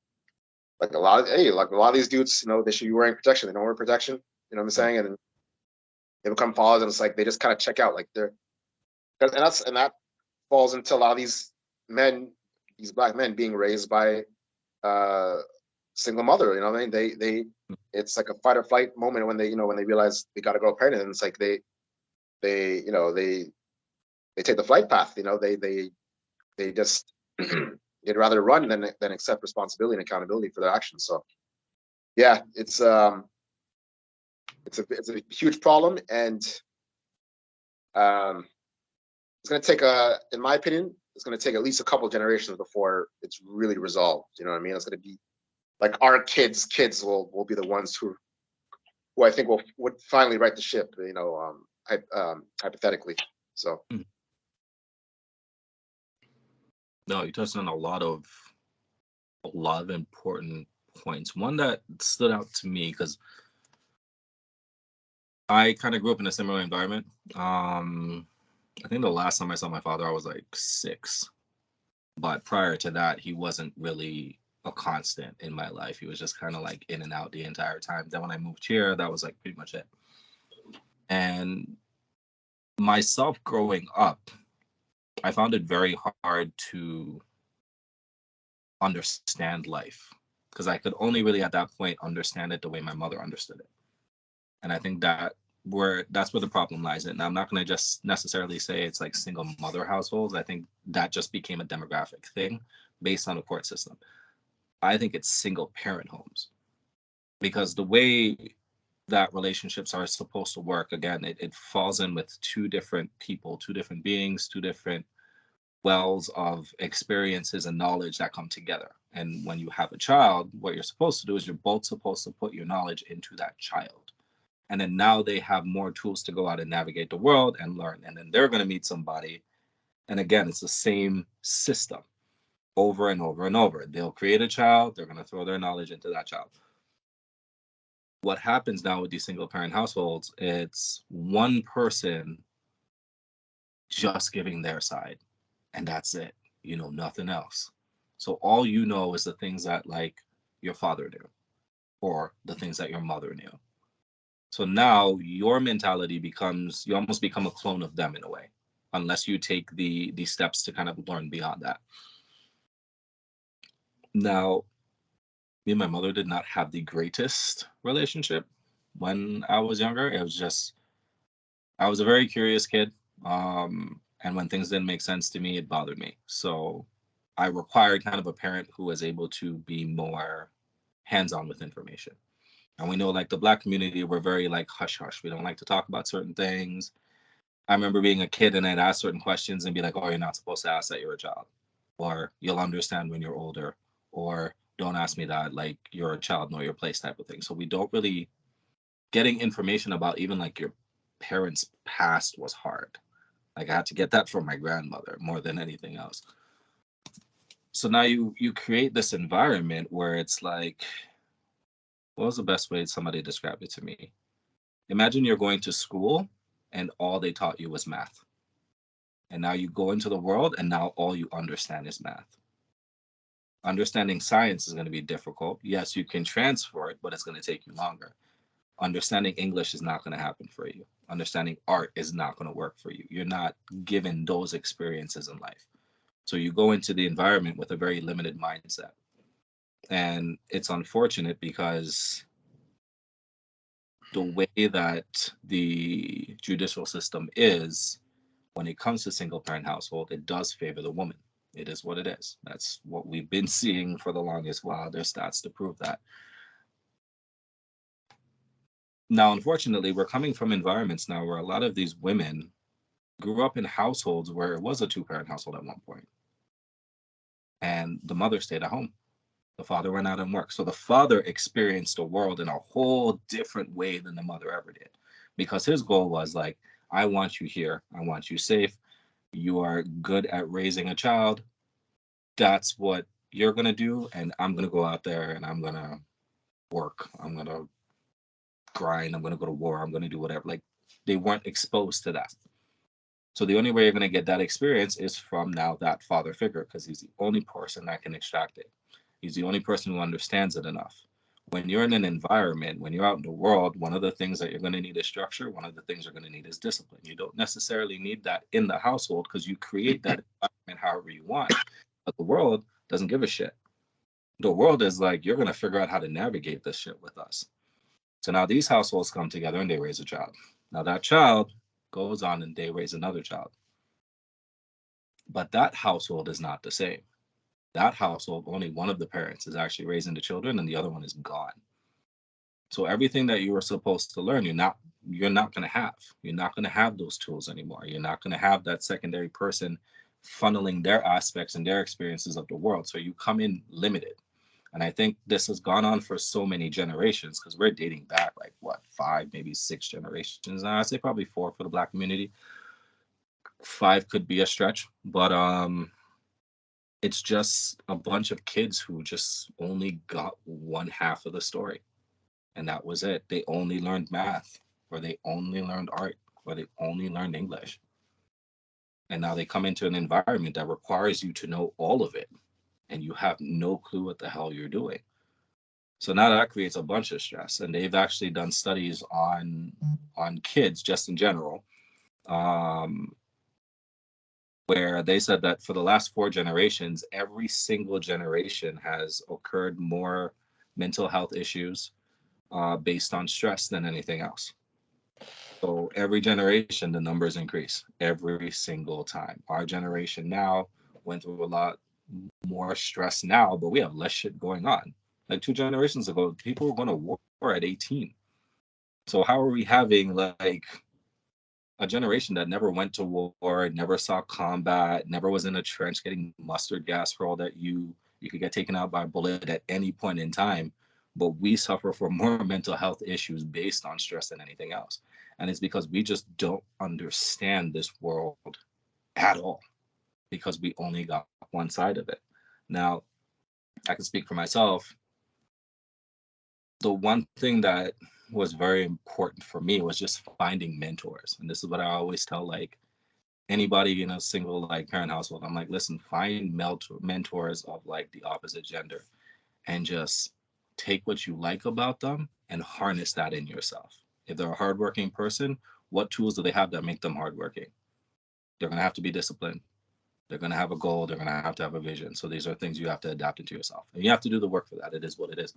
like a lot of these dudes, you know, they should be wearing protection. They don't wear protection. You know what I'm saying? And they become fathers, and it's like they just kind of check out. Like and that falls into a lot of these men, these black men being raised by single mother. You know what I mean? They it's like a fight or flight moment when they you know when they realize they got to go pregnant, and it's like they you know they take the flight path. You know they just they'd rather run than accept responsibility and accountability for their actions. So yeah, it's a huge problem, and it's going to take in my opinion, it's going to take at least a couple of generations before it's really resolved. You know what I mean? It's going to be like our kids will be the ones who I think would finally right the ship. You know, hypothetically. So. No, you touched on a lot of important points. One that stood out to me because I kind of grew up in a similar environment. I think the last time I saw my father, I was like 6. But prior to that, he wasn't really a constant in my life. He was just kind of like in and out the entire time. Then when I moved here, that was like pretty much it. And myself growing up, I found it very hard to understand life because I could only really at that point understand it the way my mother understood it. And I think that's where the problem lies in. Now, I'm not going to just necessarily say it's like single mother households. I think that just became a demographic thing based on the court system. I think it's single parent homes because the way that relationships are supposed to work, again, it falls in with two different people, two different beings, two different wells of experiences and knowledge that come together. And when you have a child, what you're supposed to do is you're both supposed to put your knowledge into that child. And then now they have more tools to go out and navigate the world and learn. And then they're going to meet somebody. And again, it's the same system over and over and over. They'll create a child, they're going to throw their knowledge into that child. What happens now with these single parent households, it's one person just giving their side, and that's it. You know nothing else. So all you know is the things that like your father knew or the things that your mother knew. So now your mentality becomes, you almost become a clone of them in a way, unless you take the steps to kind of learn beyond that. Now, me and my mother did not have the greatest relationship when I was younger. It was just, I was a very curious kid. And when things didn't make sense to me, it bothered me. So I required kind of a parent who was able to be more hands-on with information. And we know like the black community, we're very like hush hush. We don't like to talk about certain things. I remember being a kid and I'd ask certain questions and be like, oh, you're not supposed to ask that, you're a child. Or you'll understand when you're older. Or don't ask me that, like you're a child, know your place type of thing. So we don't really getting information about even like your parents' past was hard. Like I had to get that from my grandmother more than anything else. So now you create this environment where it's like, what was the best way somebody described it to me? Imagine you're going to school and all they taught you was math. And now you go into the world and now all you understand is math. Understanding science is going to be difficult. Yes, you can transfer it, but it's going to take you longer. Understanding English is not going to happen for you. Understanding art is not going to work for you. You're not given those experiences in life. So you go into the environment with a very limited mindset. And it's unfortunate because the way that the judicial system is, when it comes to single parent household, it does favor the woman. It is what it is. That's what we've been seeing for the longest while. There's stats to prove that. Now, unfortunately, we're coming from environments now where a lot of these women grew up in households where it was a two-parent household at one point, and the mother stayed at home. The father went out and worked. So the father experienced the world in a whole different way than the mother ever did, because his goal was like, I want you here. I want you safe. You are good at raising a child. That's what you're going to do. And I'm going to go out there and I'm going to work. I'm going to grind. I'm going to go to war. I'm going to do whatever. Like they weren't exposed to that. So the only way you're going to get that experience is from now that father figure, because he's the only person that can extract it. He's the only person who understands it enough. When you're in an environment, when you're out in the world, one of the things that you're going to need is structure. One of the things you're going to need is discipline. You don't necessarily need that in the household because you create that environment however you want. But the world doesn't give a shit. The world is like, you're going to figure out how to navigate this shit with us. So now these households come together and they raise a child. Now that child goes on and they raise another child. But that household is not the same. That household, only one of the parents is actually raising the children and the other one is gone. So everything that you were supposed to learn, you're not going to have. You're not going to have those tools anymore. You're not going to have that secondary person funneling their aspects and their experiences of the world. So you come in limited. And I think this has gone on for so many generations because we're dating back like what, 5, maybe 6 generations now. I say probably 4 for the black community. 5 could be a stretch, but it's just a bunch of kids who just only got one half of the story. And that was it. They only learned math, or they only learned art, or they only learned English. And now they come into an environment that requires you to know all of it, and you have no clue what the hell you're doing. So now that creates a bunch of stress. And they've actually done studies on kids just in general, um, where they said that for the last 4 generations, every single generation has occurred more mental health issues based on stress than anything else. So every generation, the numbers increase every single time. Our generation now went through a lot more stress now, but we have less shit going on. Like 2 generations ago, people were going to war at 18. So how are we having like a generation that never went to war, never saw combat, never was in a trench getting mustard gas for all that you could get taken out by a bullet at any point in time, but we suffer from more mental health issues based on stress than anything else. And it's because we just don't understand this world at all because we only got one side of it. Now, I can speak for myself. The one thing that was very important for me was just finding mentors. And this is what I always tell like anybody in a single like parent household. I'm like, listen, find mentors of like the opposite gender and just take what you like about them and harness that in yourself. If they're a hardworking person, what tools do they have that make them hardworking? They're going to have to be disciplined. They're going to have a goal. They're going to have a vision. So these are things you have to adapt into yourself. And you have to do the work for that. It is what it is.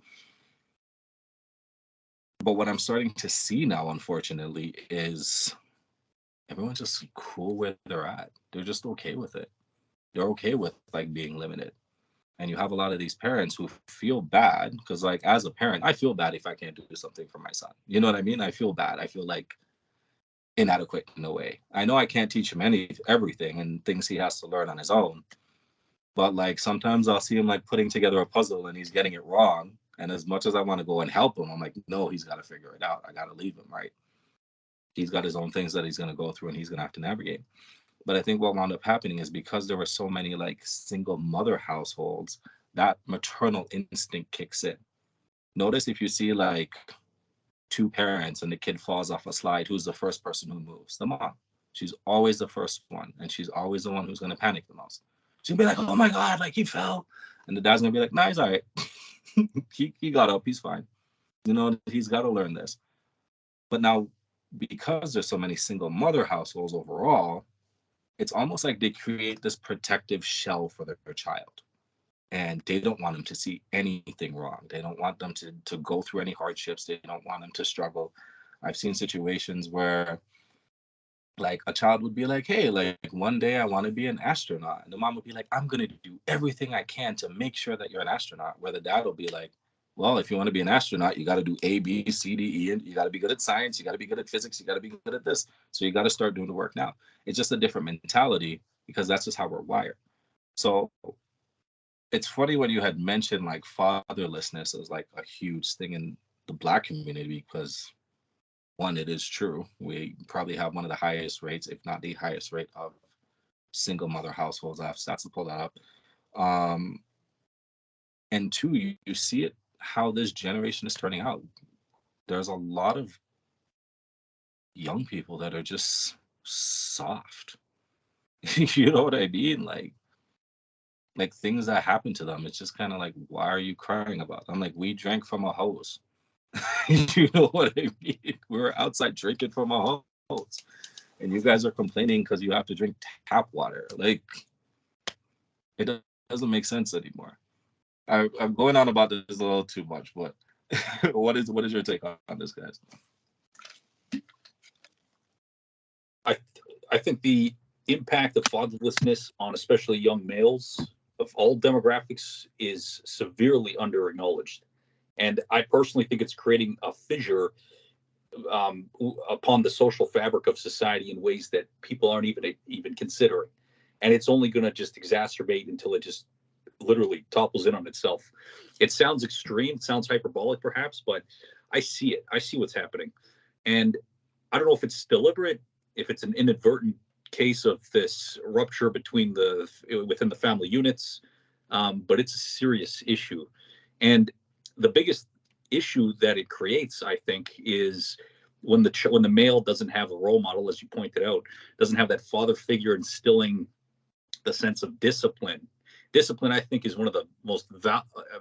But what I'm starting to see now, unfortunately, is everyone's just cool where they're at. They're just okay with it. They're okay with like being limited. And you have a lot of these parents who feel bad because, like, as a parent, I feel bad if I can't do something for my son. You know what I mean? I feel bad. I feel like inadequate in a way. I know I can't teach him everything and things he has to learn on his own. But like sometimes I'll see him like putting together a puzzle and he's getting it wrong. And as much as I want to go and help him, I'm like, no, he's got to figure it out. I got to leave him, right? He's got his own things that he's going to go through and he's going to have to navigate. But I think what wound up happening is because there were so many like single mother households, that maternal instinct kicks in. Notice if you see like two parents and the kid falls off a slide, who's the first person who moves? The mom. She's always the first one, and she's always the one who's going to panic the most. She'll be like, oh my God, like he fell. And the dad's going to be like, nah, he's all right. he got up, he's fine. You know, he's got to learn this. But now, because there's so many single mother households overall, it's almost like they create this protective shell for their child. And they don't want them to see anything wrong. They don't want them to go through any hardships. They don't want them to struggle. I've seen situations where like a child would be like, hey, like one day I want to be an astronaut. And the mom would be like, I'm going to do everything I can to make sure that you're an astronaut. Where the dad will be like, well, if you want to be an astronaut, you got to do A, B, C, D, E, and you got to be good at science. You got to be good at physics. You got to be good at this. So you got to start doing the work now. It's just a different mentality because that's just how we're wired. So it's funny when you had mentioned like fatherlessness as like a huge thing in the Black community because one, it is true. We probably have one of the highest rates, if not the highest rate of single mother households. I have stats to pull that up. Um, and two, you see it how this generation is turning out. There's a lot of young people that are just soft. You know what I mean? Like things that happen to them. It's just kind of like, why are you crying about? I'm like, we drank from a hose. You know what I mean? We were outside drinking from a hose, and you guys are complaining because you have to drink tap water. Like, it doesn't make sense anymore. I'm going on about this a little too much, but what is your take on this, guys? I I think the impact of fatherlessness on especially young males of all demographics is severely under acknowledged. And I personally think it's creating a fissure upon the social fabric of society in ways that people aren't even considering. And it's only going to just exacerbate until it just literally topples in on itself. It sounds extreme, it sounds hyperbolic perhaps, but I see it. I see what's happening. And I don't know if it's deliberate, if it's an inadvertent case of this rupture between within the family units, but it's a serious issue. And the biggest issue that it creates, I think, is when the male doesn't have a role model, as you pointed out, doesn't have that father figure instilling the sense of discipline. Discipline, I think, is one of the most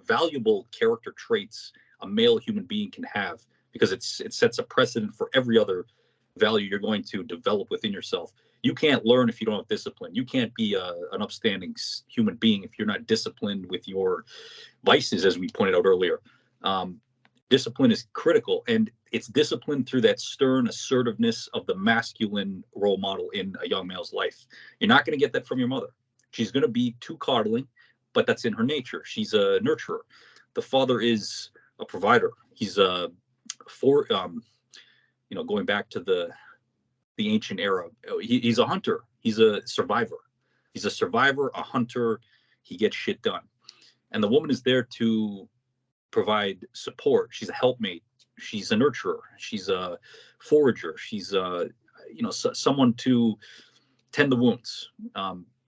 valuable character traits a male human being can have because it sets a precedent for every other value you're going to develop within yourself. You can't learn if you don't have discipline. You can't be an upstanding human being if you're not disciplined with your vices, as we pointed out earlier. Discipline is critical, and it's discipline through that stern assertiveness of the masculine role model in a young male's life. You're not going to get that from your mother. She's going to be too coddling, but that's in her nature. She's a nurturer. The father is a provider. He's going back to the ancient era. He's a hunter. He's a survivor. He's a survivor, a hunter. He gets shit done. And the woman is there to provide support. She's a helpmate. She's a nurturer. She's a forager. She's someone to tend the wounds.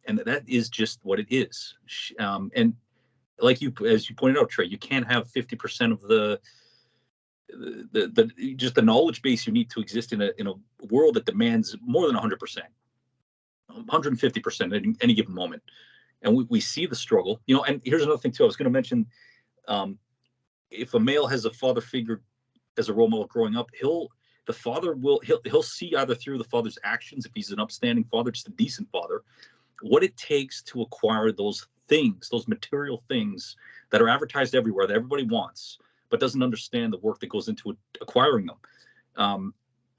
And that is just what it is. And like as you pointed out, Trey, you can't have 50% of the just the knowledge base you need to exist in a world that demands more than 100%, 150% at any given moment. And we see the struggle, and here's another thing too. I was going to mention, if a male has a father figure as a role model growing up, he'll see either through the father's actions, if he's an upstanding father, just a decent father, what it takes to acquire those things, those material things that are advertised everywhere that everybody wants, but doesn't understand the work that goes into acquiring them.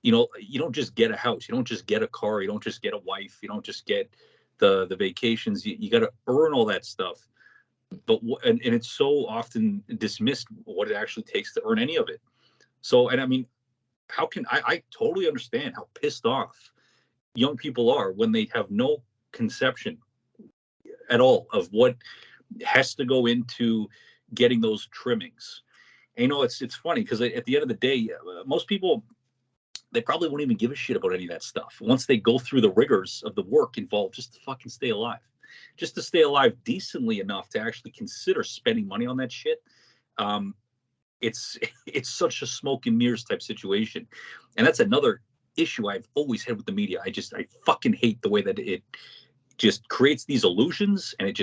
You don't just get a house, you don't just get a car, you don't just get a wife, you don't just get the vacations. You got to earn all that stuff. but and it's so often dismissed what it actually takes to earn any of it. So, and I mean, how can I totally understand how pissed off young people are when they have no conception at all of what has to go into getting those trimmings. And it's funny because at the end of the day, most people, they probably won't even give a shit about any of that stuff once they go through the rigors of the work involved just to fucking stay alive, just to stay alive decently enough to actually consider spending money on that shit. um, it's it's such a smoke and mirrors type situation, and that's another issue I've always had with the media. I fucking hate the way that it just creates these illusions, and it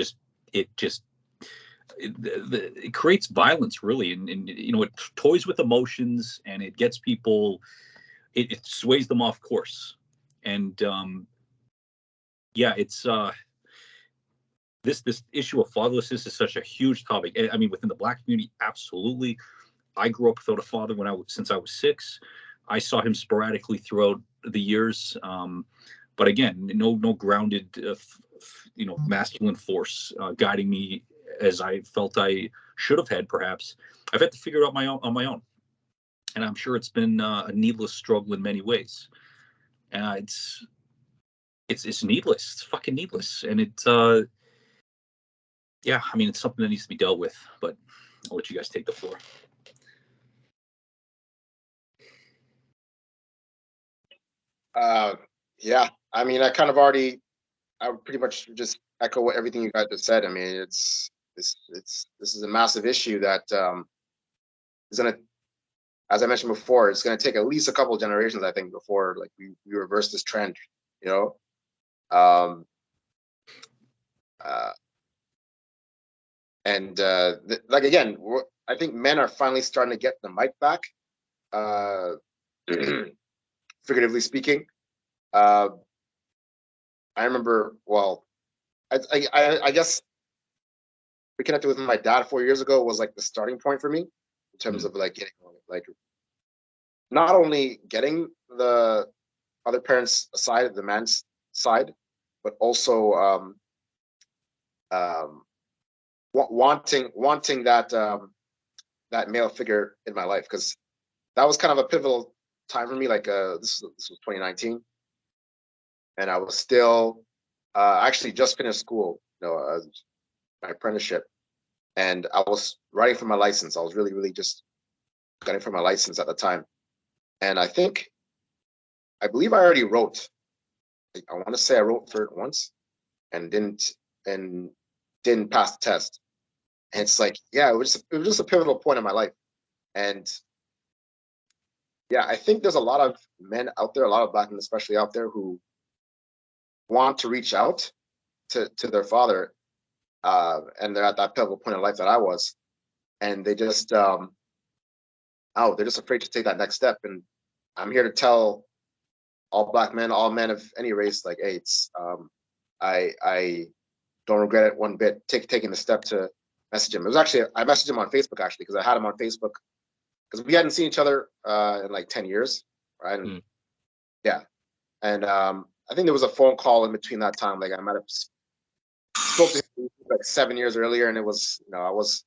creates violence, really, and it toys with emotions, and it gets people, it sways them off course. And yeah, it's this issue of fatherlessness is such a huge topic. I mean, within the Black community, absolutely. I grew up without a father since I was 6. I saw him sporadically throughout the years, but again, no grounded, masculine force guiding me as I felt I should have had. Perhaps I've had to figure it out on my own, and I'm sure it's been a needless struggle in many ways. It's needless. It's fucking needless, and yeah, I mean, it's something that needs to be dealt with. But I'll let you guys take the floor. Yeah, I mean, I would pretty much just echo everything you guys just said. I mean, this is a massive issue that is gonna, as I mentioned before, it's gonna take at least a couple of generations, I think, before like we reverse this trend. You know, um, uh, and like again, I think men are finally starting to get the mic back, uh, figuratively speaking. Uh, I remember, well, I guess reconnected with my dad 4 years ago was like the starting point for me in terms of like getting like not only getting the other parents' side, the man's side, but also um, wanting that male figure in my life, because that was kind of a pivotal time for me. Like this was 2019, and I was still actually just finished school, my apprenticeship, and I was writing for my license. I was really just getting for my license at the time, and I believe I already wrote. I want to say I wrote for it once and and didn't pass the test. And it's like, yeah, it was just a pivotal point in my life. And yeah, I think there's a lot of men out there, a lot of Black men especially out there, who want to reach out to their father, and they're at that pivotal point in life that I was, and they just they're just afraid to take that next step. And I'm here to tell all Black men, all men of any race, like, hey, it's I don't regret it one bit taking the step to message him. It was actually, I messaged him on Facebook actually, because I had him on Facebook because we hadn't seen each other in like 10 years, right? And yeah, and I think there was a phone call in between that time. Like I might have spoke to him like 7 years earlier, and it was, I was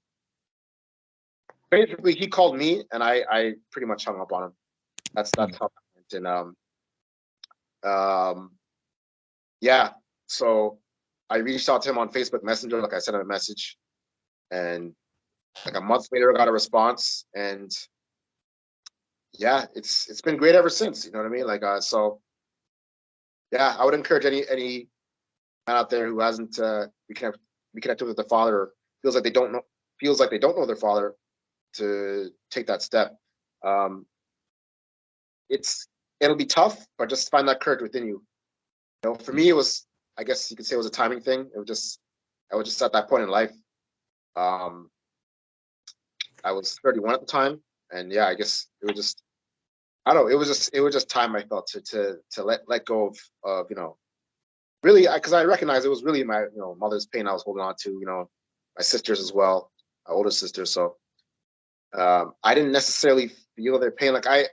basically, he called me and I pretty much hung up on him. That's how it went. And yeah, so I reached out to him on Facebook Messenger, like I sent him a message, and like a month later, I got a response, and yeah, it's been great ever since. You know what I mean? Like, so yeah, I would encourage any man out there who hasn't reconnected with their father, or feels like they don't know their father, to take that step. Um, it'll be tough, but just find that courage within you. For me, it was, I guess you could say, it was a timing thing. I was just at that point in life. Um, I was 31 at the time, and yeah, I guess it was just, I don't know, it was just time, I felt, to let go of really, because I recognized it was really my mother's pain I was holding on to, my sisters as well, my older sisters. So I didn't necessarily feel their pain. Like I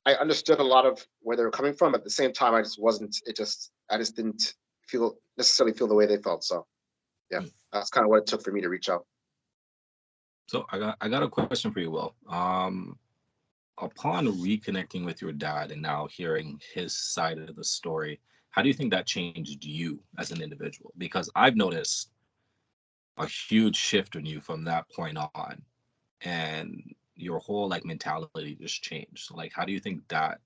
understood a lot of where they were coming from. At the same time, I just wasn't. I just didn't necessarily feel the way they felt. So yeah, that's kind of what it took for me to reach out. So I got a question for you, Will. Upon reconnecting with your dad and now hearing his side of the story, how do you think that changed you as an individual? Because I've noticed a huge shift in you from that point on, and your whole like mentality just changed. So, like, how do you think that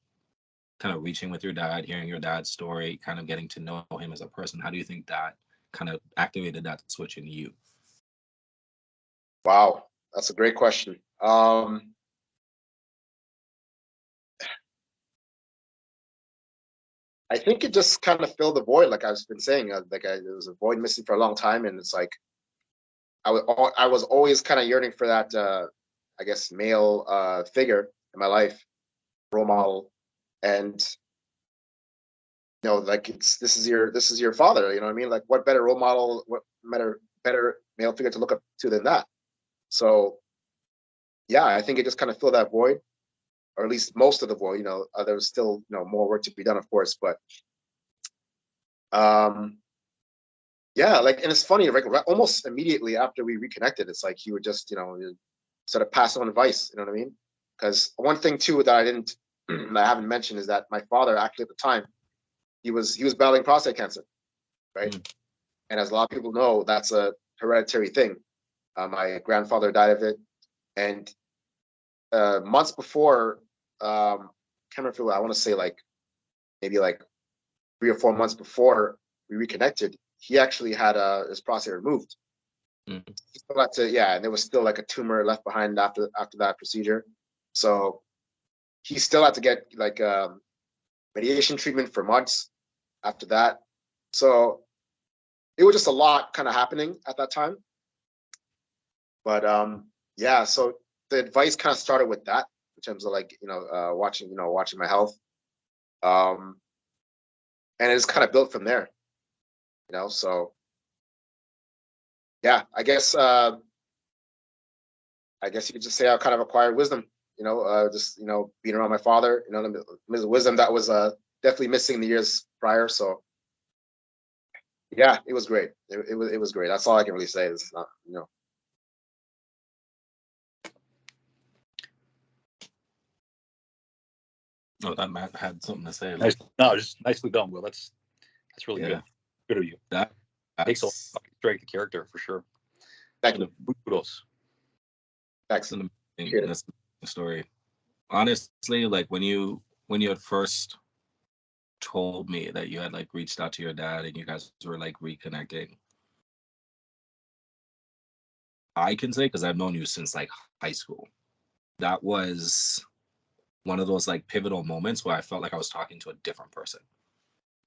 kind of reaching with your dad, hearing your dad's story, kind of getting to know him as a person, how do you think that kind of activated that switch in you? Wow, that's a great question. I think it just kind of filled the void, like I've been saying. There was a void missing for a long time, and it's like I was always kind of yearning for that, I guess, male figure in my life, role model, and like this is your father. You know what I mean? Like, what better role model? What better male figure to look up to than that? So yeah, I think it just kind of filled that void, or at least most of the void. There was still more work to be done, of course, but yeah, like, and it's funny, like almost immediately after we reconnected, it's like he would just sort of pass on advice. You know what I mean? Because one thing too that I haven't mentioned is that my father actually at the time he was battling prostate cancer, right? Mm. And as a lot of people know, that's a hereditary thing. My grandfather died of it, and months before, can't remember. I want to say like maybe like 3 or 4 months before we reconnected, he actually had his prostate removed. Mm. He still had to, yeah, and there was still like a tumor left behind after that procedure. So he still had to get like radiation treatment for months after that. So it was just a lot kind of happening at that time. But yeah, so the advice kind of started with that in terms of like watching my health, um, and it's kind of built from there. So yeah, I guess you could just say I kind of acquired wisdom. Just being around my father. The wisdom that was definitely missing the years prior. So yeah, it was great. It was great. That's all I can really say. It's not. Oh, that Matt had something to say. Nice. No, just nicely done, Will. That's really Yeah, good. Good of you. that Takes a that's fucking strength of character for sure. Thank you. Kudos. Thanks. an amazing, Appreciate it. that's an amazing story. Honestly, like when you had first told me that you had like reached out to your dad and you guys were like reconnecting, I can say because I've known you since like high school. That was one of those like pivotal moments where I felt like I was talking to a different person.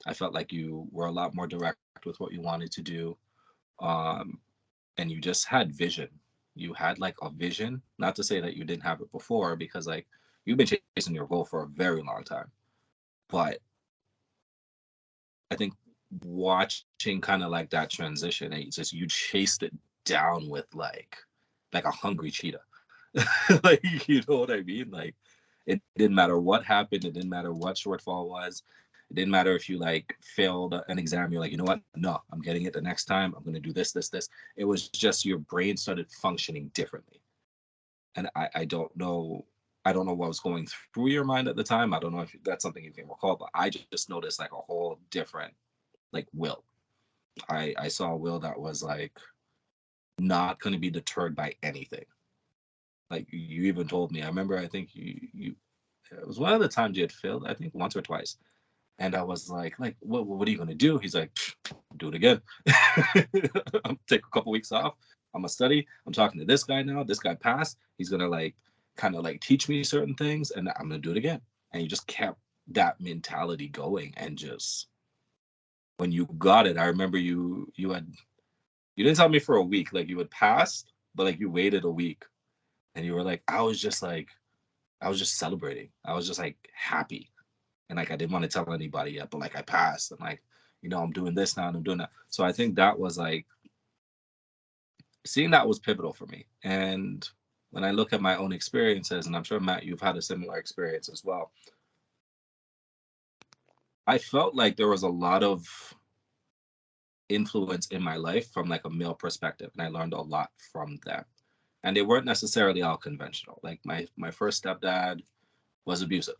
I felt like you were a lot more direct with what you wanted to do. Um, and you just had vision. You had like a vision. Not to say that you didn't have it before, because like you've been chasing your goal for a very long time. But I think watching kind of like that transition, and it's just you chased it down with like a hungry cheetah. Like, you know what I mean? Like, it didn't matter what happened, it didn't matter what shortfall was, it didn't matter if you like failed an exam, you're like, you know what, no, I'm getting it the next time, I'm going to do this. It was just your brain started functioning differently. And I don't know what was going through your mind at the time. I don't know if that's something you can recall, but I just noticed like a whole different like Will. I saw a Will that was like not going to be deterred by anything. Like, you even told me, I remember, I think you it was one of the times you had failed, I think once or twice. And I was like, what are you gonna do? He's like, do it again. I'm take a couple weeks off. I'm gonna study. I'm talking to this guy now. This guy passed. He's gonna like kind of like teach me certain things, and I'm gonna do it again. And you just kept that mentality going, and just when you got it, I remember you didn't tell me for a week, like you had passed, but like you waited a week, and you were like, I was just celebrating. I was just like happy. And like I didn't want to tell anybody yet, but like I passed, and like, I'm doing this now and I'm doing that. So I think that was like seeing that was pivotal for me. And when I look at my own experiences, and I'm sure Matt, you've had a similar experience as well, I felt like there was a lot of influence in my life from like a male perspective, and I learned a lot from them. And they weren't necessarily all conventional. Like my first stepdad was abusive.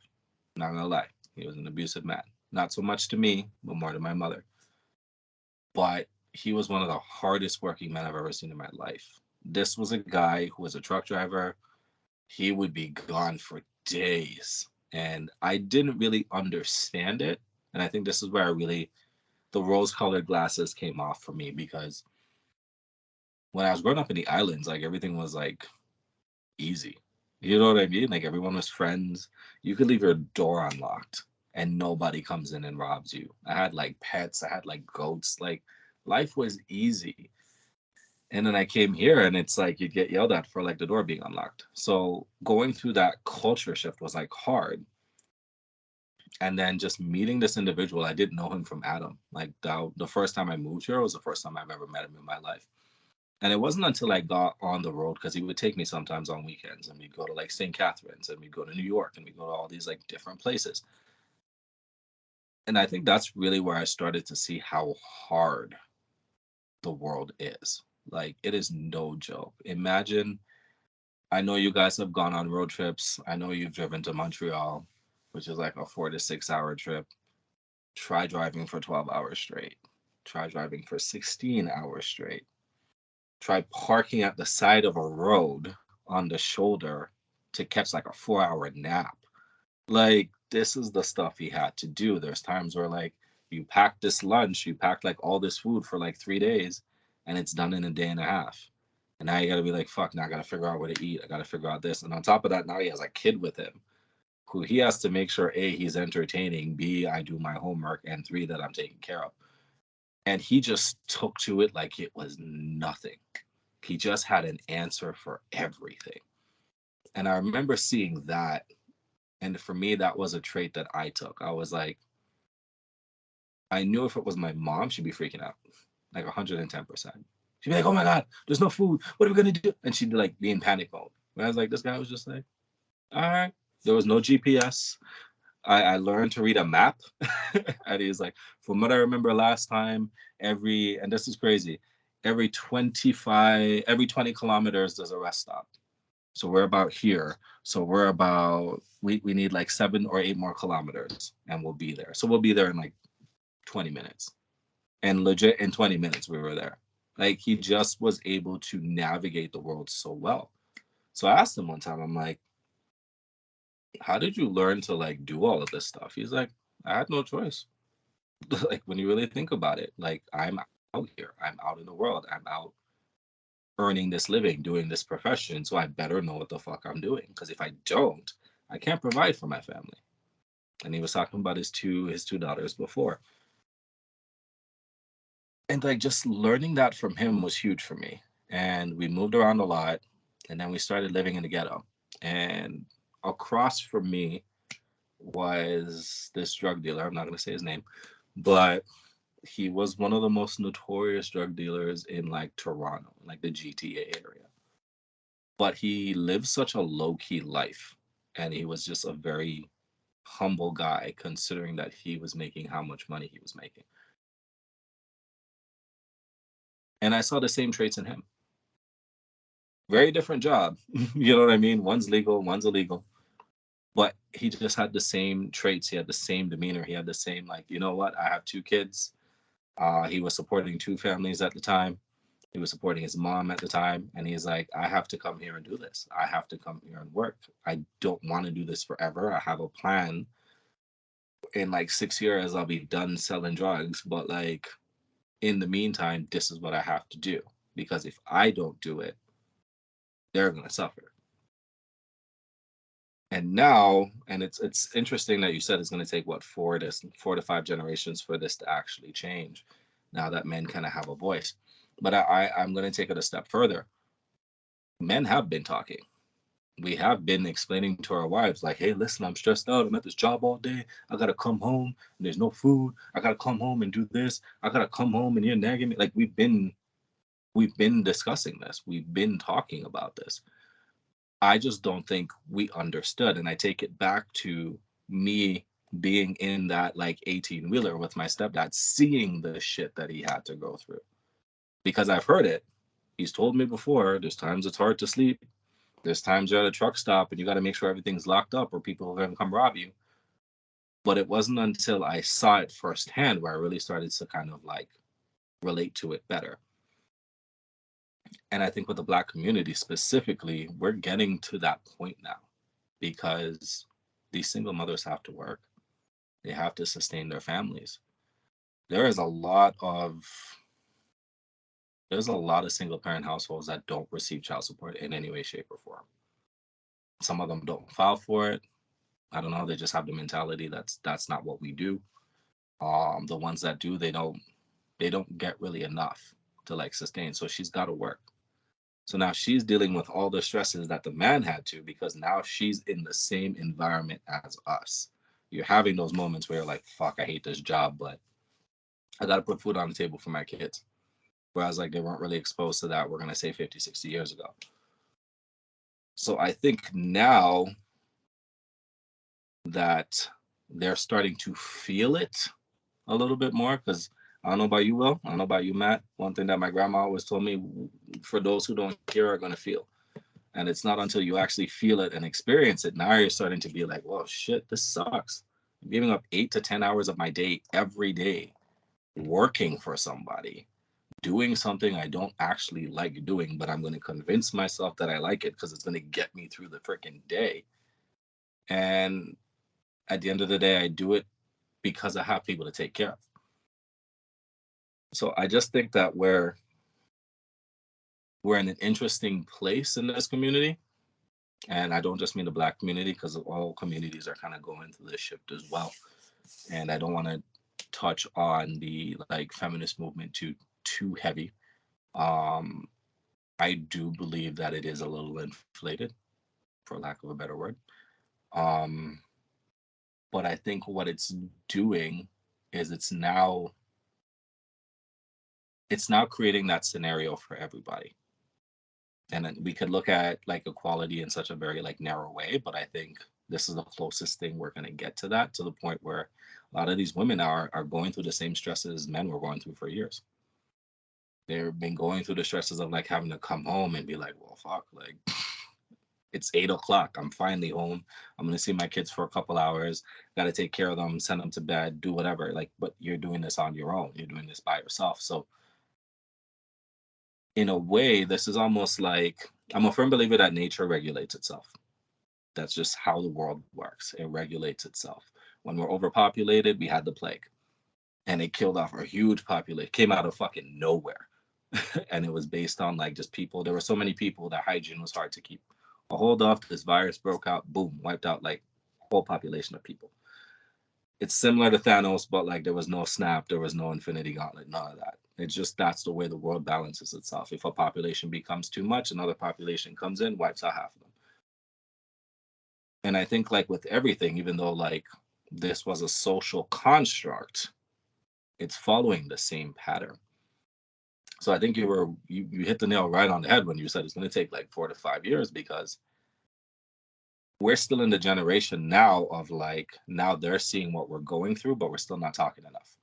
Not gonna lie, he was an abusive man. Not so much to me, but more to my mother. But he was one of the hardest working men I've ever seen in my life. This was a guy who was a truck driver. He would be gone for days, and I didn't really understand it. And I think this is where I really the rose-colored glasses came off for me, because when I was growing up in the islands, like everything was like easy. You know what I mean? Like everyone was friends. You could leave your door unlocked and nobody comes in and robs you. I had like pets, I had like goats. Like life was easy. And then I came here and it's like you get yelled at for like the door being unlocked. So going through that culture shift was like hard. And then just meeting this individual, I didn't know him from Adam. Like the first time I moved here was the first time I've ever met him in my life. And it wasn't until I got on the road, because he would take me sometimes on weekends and we'd go to like St. Catharines and we'd go to New York and we'd go to all these like different places. And I think that's really where I started to see how hard the world is. Like it is no joke. Imagine, I know you guys have gone on road trips. I know you've driven to Montreal, which is like a 4 to 6 hour trip. Try driving for 12 hours straight. Try driving for 16 hours straight. Try parking at the side of a road on the shoulder to catch like a 4 hour nap. Like, this is the stuff he had to do. There's times where, like, you pack this lunch, you pack like all this food for like 3 days, and it's done in a day and a half. And now you gotta be like, fuck, now I gotta figure out where to eat. I gotta figure out this. And on top of that, now he has a kid with him who he has to make sure A, he's entertaining, B, I do my homework, and three, that I'm taken care of. And he just took to it like it was nothing. He just had an answer for everything. And I remember seeing that. And for me, that was a trait that I took. I was like, I knew if it was my mom, she'd be freaking out like 110%. She'd be like, oh my God, there's no food. What are we going to do? And she'd like be in panic mode. And I was like, this guy was just like, all right. There was no GPS. I learned to read a map. And he's like, from what I remember last time, and this is crazy, every 20 kilometers, there's a rest stop. So we're about here. So we need like 7 or 8 more kilometers and we'll be there. So we'll be there in like 20 minutes. And legit in 20 minutes, we were there. Like he just was able to navigate the world so well. So I asked him one time, I'm like, how did you learn to like do all of this stuff? He's like, I had no choice. Like when you really think about it, like I'm out here, I'm out in the world, I'm out earning this living, doing this profession. So I better know what the fuck I'm doing. Because if I don't, I can't provide for my family. And he was talking about his two daughters before. And like just learning that from him was huge for me. And we moved around a lot. And then we started living in the ghetto. And across from me was this drug dealer. I'm not going to say his name, but he was one of the most notorious drug dealers in like Toronto, like the GTA area. But he lived such a low key life. And he was just a very humble guy, considering that he was making how much money he was making. And I saw the same traits in him. Very different job. You know what I mean? One's legal, one's illegal. But he just had the same traits. He had the same demeanor. He had the same, like, you know what? I have 2 kids. He was supporting 2 families at the time. He was supporting his mom at the time. And he's like, I have to come here and do this. I have to come here and work. I don't want to do this forever. I have a plan. In like 6 years, I'll be done selling drugs. But like, in the meantime, this is what I have to do. Because if I don't do it, they're going to suffer. And now, and it's interesting that you said it's going to take what 4 to 5 generations for this to actually change. Now that men kind of have a voice, but I'm going to take it a step further. Men have been talking. We have been explaining to our wives, like, hey, listen, I'm stressed out. I'm at this job all day. I gotta come home and there's no food. I gotta come home and do this. I gotta come home and you're nagging me. Like we've been discussing this. We've been talking about this. I just don't think we understood. And I take it back to me being in that like 18 wheeler with my stepdad, seeing the shit that he had to go through. Because I've heard it. He's told me before, there's times it's hard to sleep. There's times you're at a truck stop and you got to make sure everything's locked up or people are going to come rob you. But it wasn't until I saw it firsthand where I really started to kind of like relate to it better. And I think with the Black community specifically, we're getting to that point now because these single mothers have to work. They have to sustain their families. There is a lot of there's a lot of single parent households that don't receive child support in any way, shape, or form. Some of them don't file for it. I don't know. They just have the mentality that's not what we do. The ones that do, they don't get really enough to like sustain. So she's got to work. So now she's dealing with all the stresses that the man had to because now she's in the same environment as us. You're having those moments where you're like, fuck, I hate this job, but I got to put food on the table for my kids. Whereas like they weren't really exposed to that, we're going to say 50, 60 years ago. So I think now that they're starting to feel it a little bit more because I don't know about you, Will. I don't know about you, Matt. One thing that my grandma always told me, for those who don't hear are going to feel. And it's not until you actually feel it and experience it. Now you're starting to be like, well, shit, this sucks. I'm giving up 8 to 10 hours of my day every day working for somebody, doing something I don't actually like doing, but I'm going to convince myself that I like it because it's going to get me through the freaking day. And at the end of the day, I do it because I have people to take care of. So I just think that we're in an interesting place in this community. And I don't just mean the Black community because all communities are kind of going through this shift as well. And I don't want to touch on the like feminist movement too heavy. Um, I do believe that it is a little inflated, for lack of a better word. Um, but I think what it's doing is it's now creating that scenario for everybody. And then we could look at like equality in such a very like narrow way, but I think this is the closest thing we're going to get to that, to the point where a lot of these women are going through the same stresses men were going through for years. They've been going through the stresses of like having to come home and be like, well, fuck, like it's 8 o'clock. I'm finally home. I'm gonna see my kids for a couple hours. Got to take care of them, send them to bed, do whatever. Like, but you're doing this on your own. You're doing this by yourself. So in a way, this is almost like I'm a firm believer that nature regulates itself. That's just how the world works. It regulates itself. When we're overpopulated, we had the plague, and it killed off a huge population. Came out of fucking nowhere, and it was based on like just people. There were so many people that hygiene was hard to keep a hold of. This virus broke out, boom, wiped out like whole population of people. It's similar to Thanos, but like there was no snap, there was no infinity gauntlet, none of that. It's just that's the way the world balances itself. If a population becomes too much, another population comes in, wipes out half of them. And I think like with everything, even though like this was a social construct, it's following the same pattern. So I think you hit the nail right on the head when you said it's going to take like 4 to 5 years, because we're still in the generation now of like now they're seeing what we're going through, but we're still not talking enough.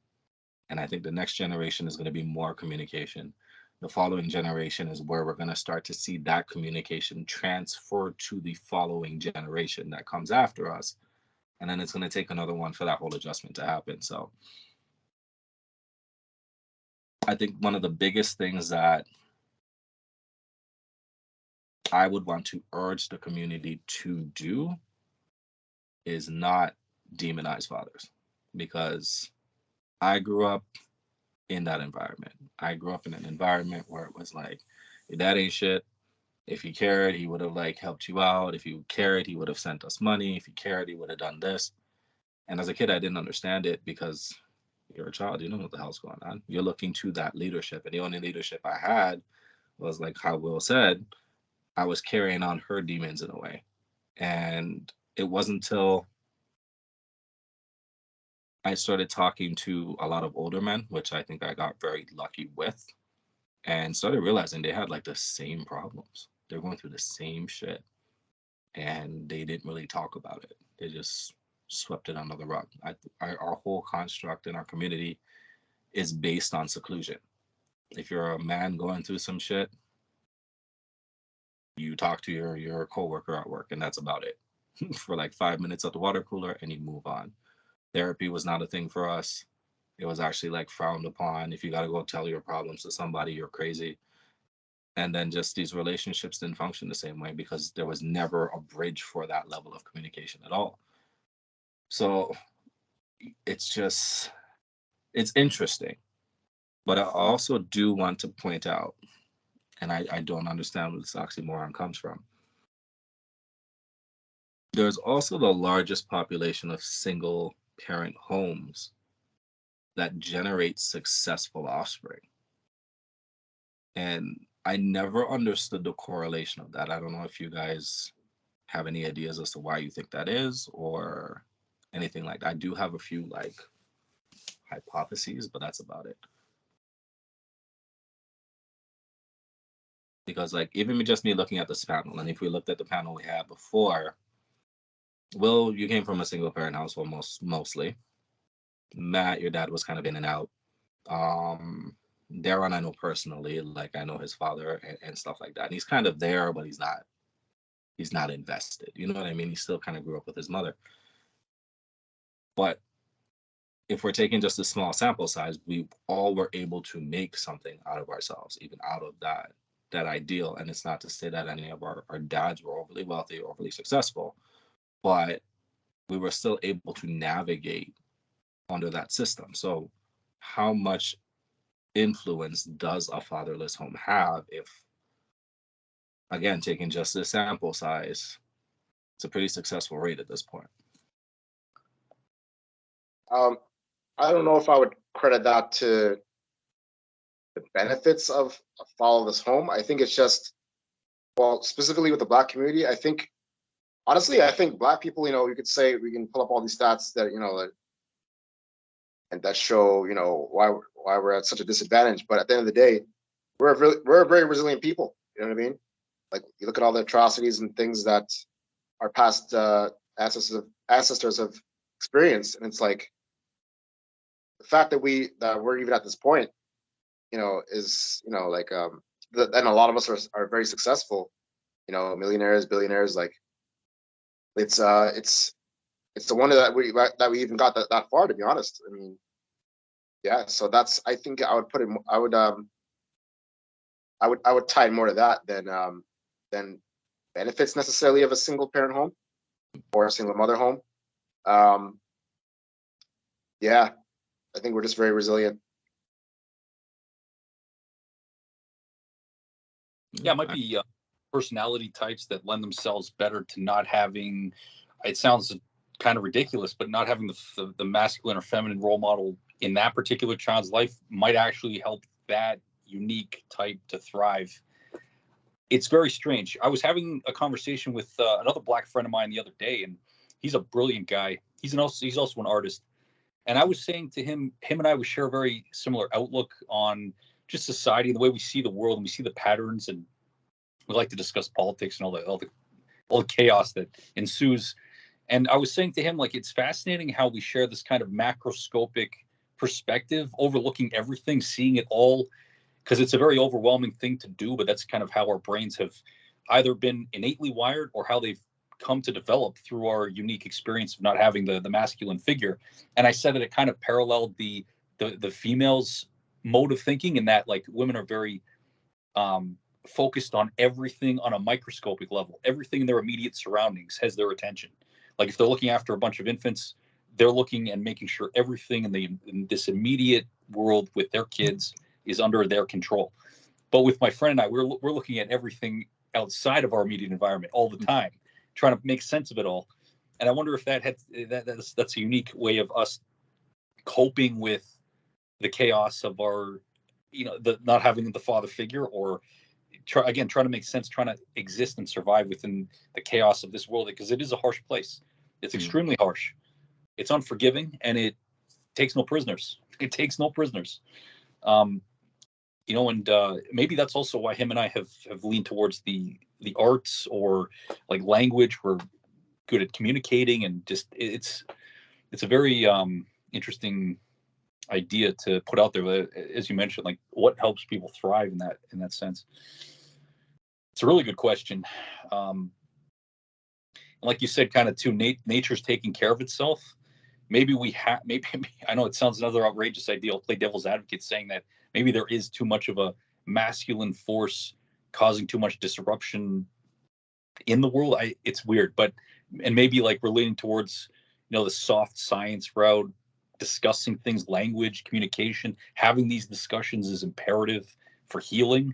And I think the next generation is going to be more communication. The following generation is where we're going to start to see that communication transfer to the following generation that comes after us. And then it's going to take another one for that whole adjustment to happen. So I think one of the biggest things that I would want to urge the community to do is not demonize fathers, because I grew up in that environment. I grew up in an environment where it was like, your dad ain't shit. If he cared, he would have like helped you out. If he cared, he would have sent us money. If he cared, he would have done this. And as a kid, I didn't understand it because you're a child. You don't know what the hell's going on. You're looking to that leadership. And the only leadership I had was like how Will said, I was carrying on her demons in a way. And it wasn't until I started talking to a lot of older men, which I think I got very lucky with, and started realizing they had like the same problems. They're going through the same shit, and they didn't really talk about it. They just swept it under the rug. Our whole construct in our community is based on seclusion. If you're a man going through some shit, you talk to your coworker at work, and that's about it for like 5 minutes at the water cooler, and you move on. Therapy was not a thing for us. It was actually like frowned upon. If you got to go tell your problems to somebody, you're crazy. And then just these relationships didn't function the same way because there was never a bridge for that level of communication at all. So it's interesting. But I also do want to point out, and I don't understand where this oxymoron comes from. There's also the largest population of single parent homes that generate successful offspring. And I never understood the correlation of that. I don't know if you guys have any ideas as to why you think that is or anything like that. I do have a few like hypotheses, but that's about it. Because like even just me looking at this panel, and if we looked at the panel we had before, Will, you came from a single parent household mostly. Matt, your dad was kind of in and out. Darren, I know personally, like I know his father and stuff like that. And he's kind of there, but he's not invested. You know what I mean? He still kind of grew up with his mother. But if we're taking just a small sample size, we all were able to make something out of ourselves, even out of that ideal. And it's not to say that any of our dads were overly wealthy or overly successful, but we were still able to navigate under that system. So how much influence does a fatherless home have if, again, taking just this sample size, it's a pretty successful rate at this point? I don't know if I would credit that to the benefits of a fatherless home. I think it's just, well, specifically with the Black community, I think, honestly, I think Black people, you could say, we can pull up all these stats that, and that show, why we're at such a disadvantage. But at the end of the day, we're a very resilient people. You know what I mean? Like you look at all the atrocities and things that our past ancestors have experienced, and it's like the fact that we're even at this point, is like and a lot of us are very successful, millionaires, billionaires. Like it's the wonder that we even got that far, to be honest. I mean, yeah. So that's, I think I would put it. I would tie it more to that than benefits necessarily of a single parent home or a single mother home. Yeah, I think we're just very resilient. Yeah, it might be personality types that lend themselves better to not having, it sounds kind of ridiculous, but not having the masculine or feminine role model in that particular child's life might actually help that unique type to thrive. It's very strange. I was having a conversation with another Black friend of mine the other day, and he's a brilliant guy. He's also an artist. And I was saying to him and I would share a very similar outlook on just society and the way we see the world, and we see the patterns, and we like to discuss politics and all the chaos that ensues. And I was saying to him, like, it's fascinating how we share this kind of macroscopic perspective, overlooking everything, seeing it all, because it's a very overwhelming thing to do, but that's kind of how our brains have either been innately wired or how they've come to develop through our unique experience of not having the masculine figure. And I said that it kind of paralleled the females' mode of thinking, in that like women are very focused on everything on a microscopic level. Everything in their immediate surroundings has their attention. Like if they're looking after a bunch of infants, they're looking and making sure everything in this immediate world with their kids is under their control. But with my friend and I, we're looking at everything outside of our immediate environment all the time, trying to make sense of it all. And I wonder if that's a unique way of us coping with the chaos of our, the not having the father figure, or trying to make sense, trying to exist and survive within the chaos of this world, because it is a harsh place. It's extremely harsh. It's unforgiving, and it takes no prisoners. It takes no prisoners. And maybe that's also why him and I have leaned towards the arts, or like language. We're good at communicating, and just it's a very interesting idea to put out there. As you mentioned, like what helps people thrive in that sense. It's a really good question. Like you said, kind of too, nature's taking care of itself. Maybe we have, maybe, I know it sounds another outrageous idea. I'll play devil's advocate saying that maybe there is too much of a masculine force causing too much disruption in the world. It's weird, but, and maybe like we're leaning towards, the soft science route, discussing things, language, communication, having these discussions is imperative for healing.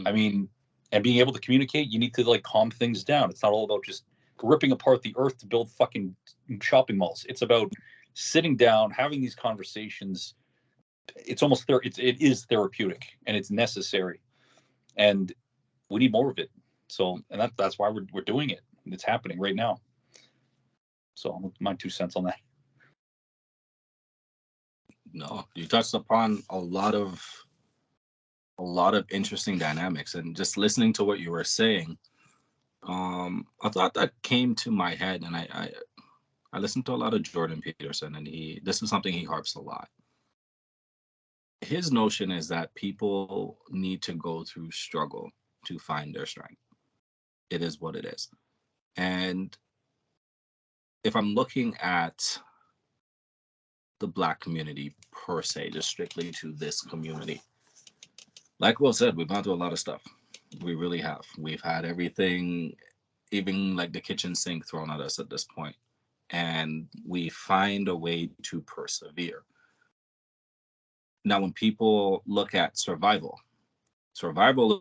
I mean, and being able to communicate, you need to like calm things down. It's not all about just ripping apart the earth to build fucking shopping malls. It's about sitting down, having these conversations. It's almost it is therapeutic and it's necessary, and we need more of it. So, and that's why we're doing it. It's happening right now. So, my 2 cents on that. No, you touched upon a lot of interesting dynamics, and just listening to what you were saying, a thought that came to my head, and I listened to a lot of Jordan Peterson, and this is something he harps a lot. His notion is that people need to go through struggle to find their strength. It is what it is. And if I'm looking at the Black community per se, just strictly to this community, like Will said, we've gone through a lot of stuff. We really have. We've had everything, even like the kitchen sink thrown at us at this point. And we find a way to persevere. Now, when people look at survival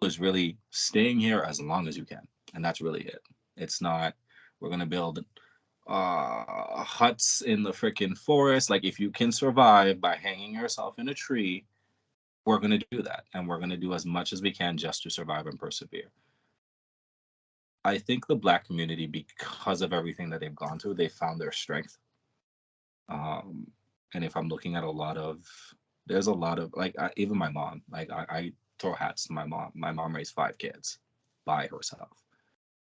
is really staying here as long as you can. And that's really it. It's not, we're going to build huts in the freaking forest. Like, if you can survive by hanging yourself in a tree, we're going to do that. And we're going to do as much as we can just to survive and persevere. I think the Black community, because of everything that they've gone through, they found their strength. And if I'm looking at there's a lot of, like, even my mom, like, I throw hats to my mom. My mom raised 5 kids by herself.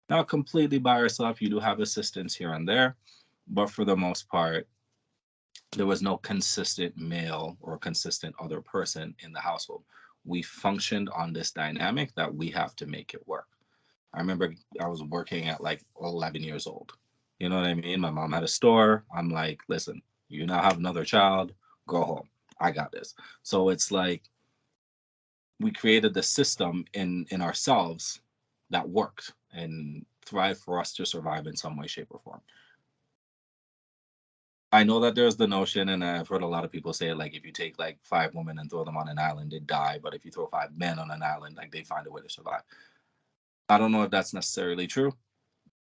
Not completely by herself. You do have assistance here and there, but for the most part, there was no consistent male or consistent other person in the household. We functioned on this dynamic that we have to make it work. I remember I was working at like 11 years old. You know what I mean? My mom had a store. I'm like, listen, you now have another child, go home. I got this. So it's like we created the system in ourselves that worked and thrived for us to survive in some way, shape, or form. I know that there's the notion, and I've heard a lot of people say, like, if you take like 5 women and throw them on an island, they die. But if you throw 5 men on an island, like, they find a way to survive. I don't know if that's necessarily true.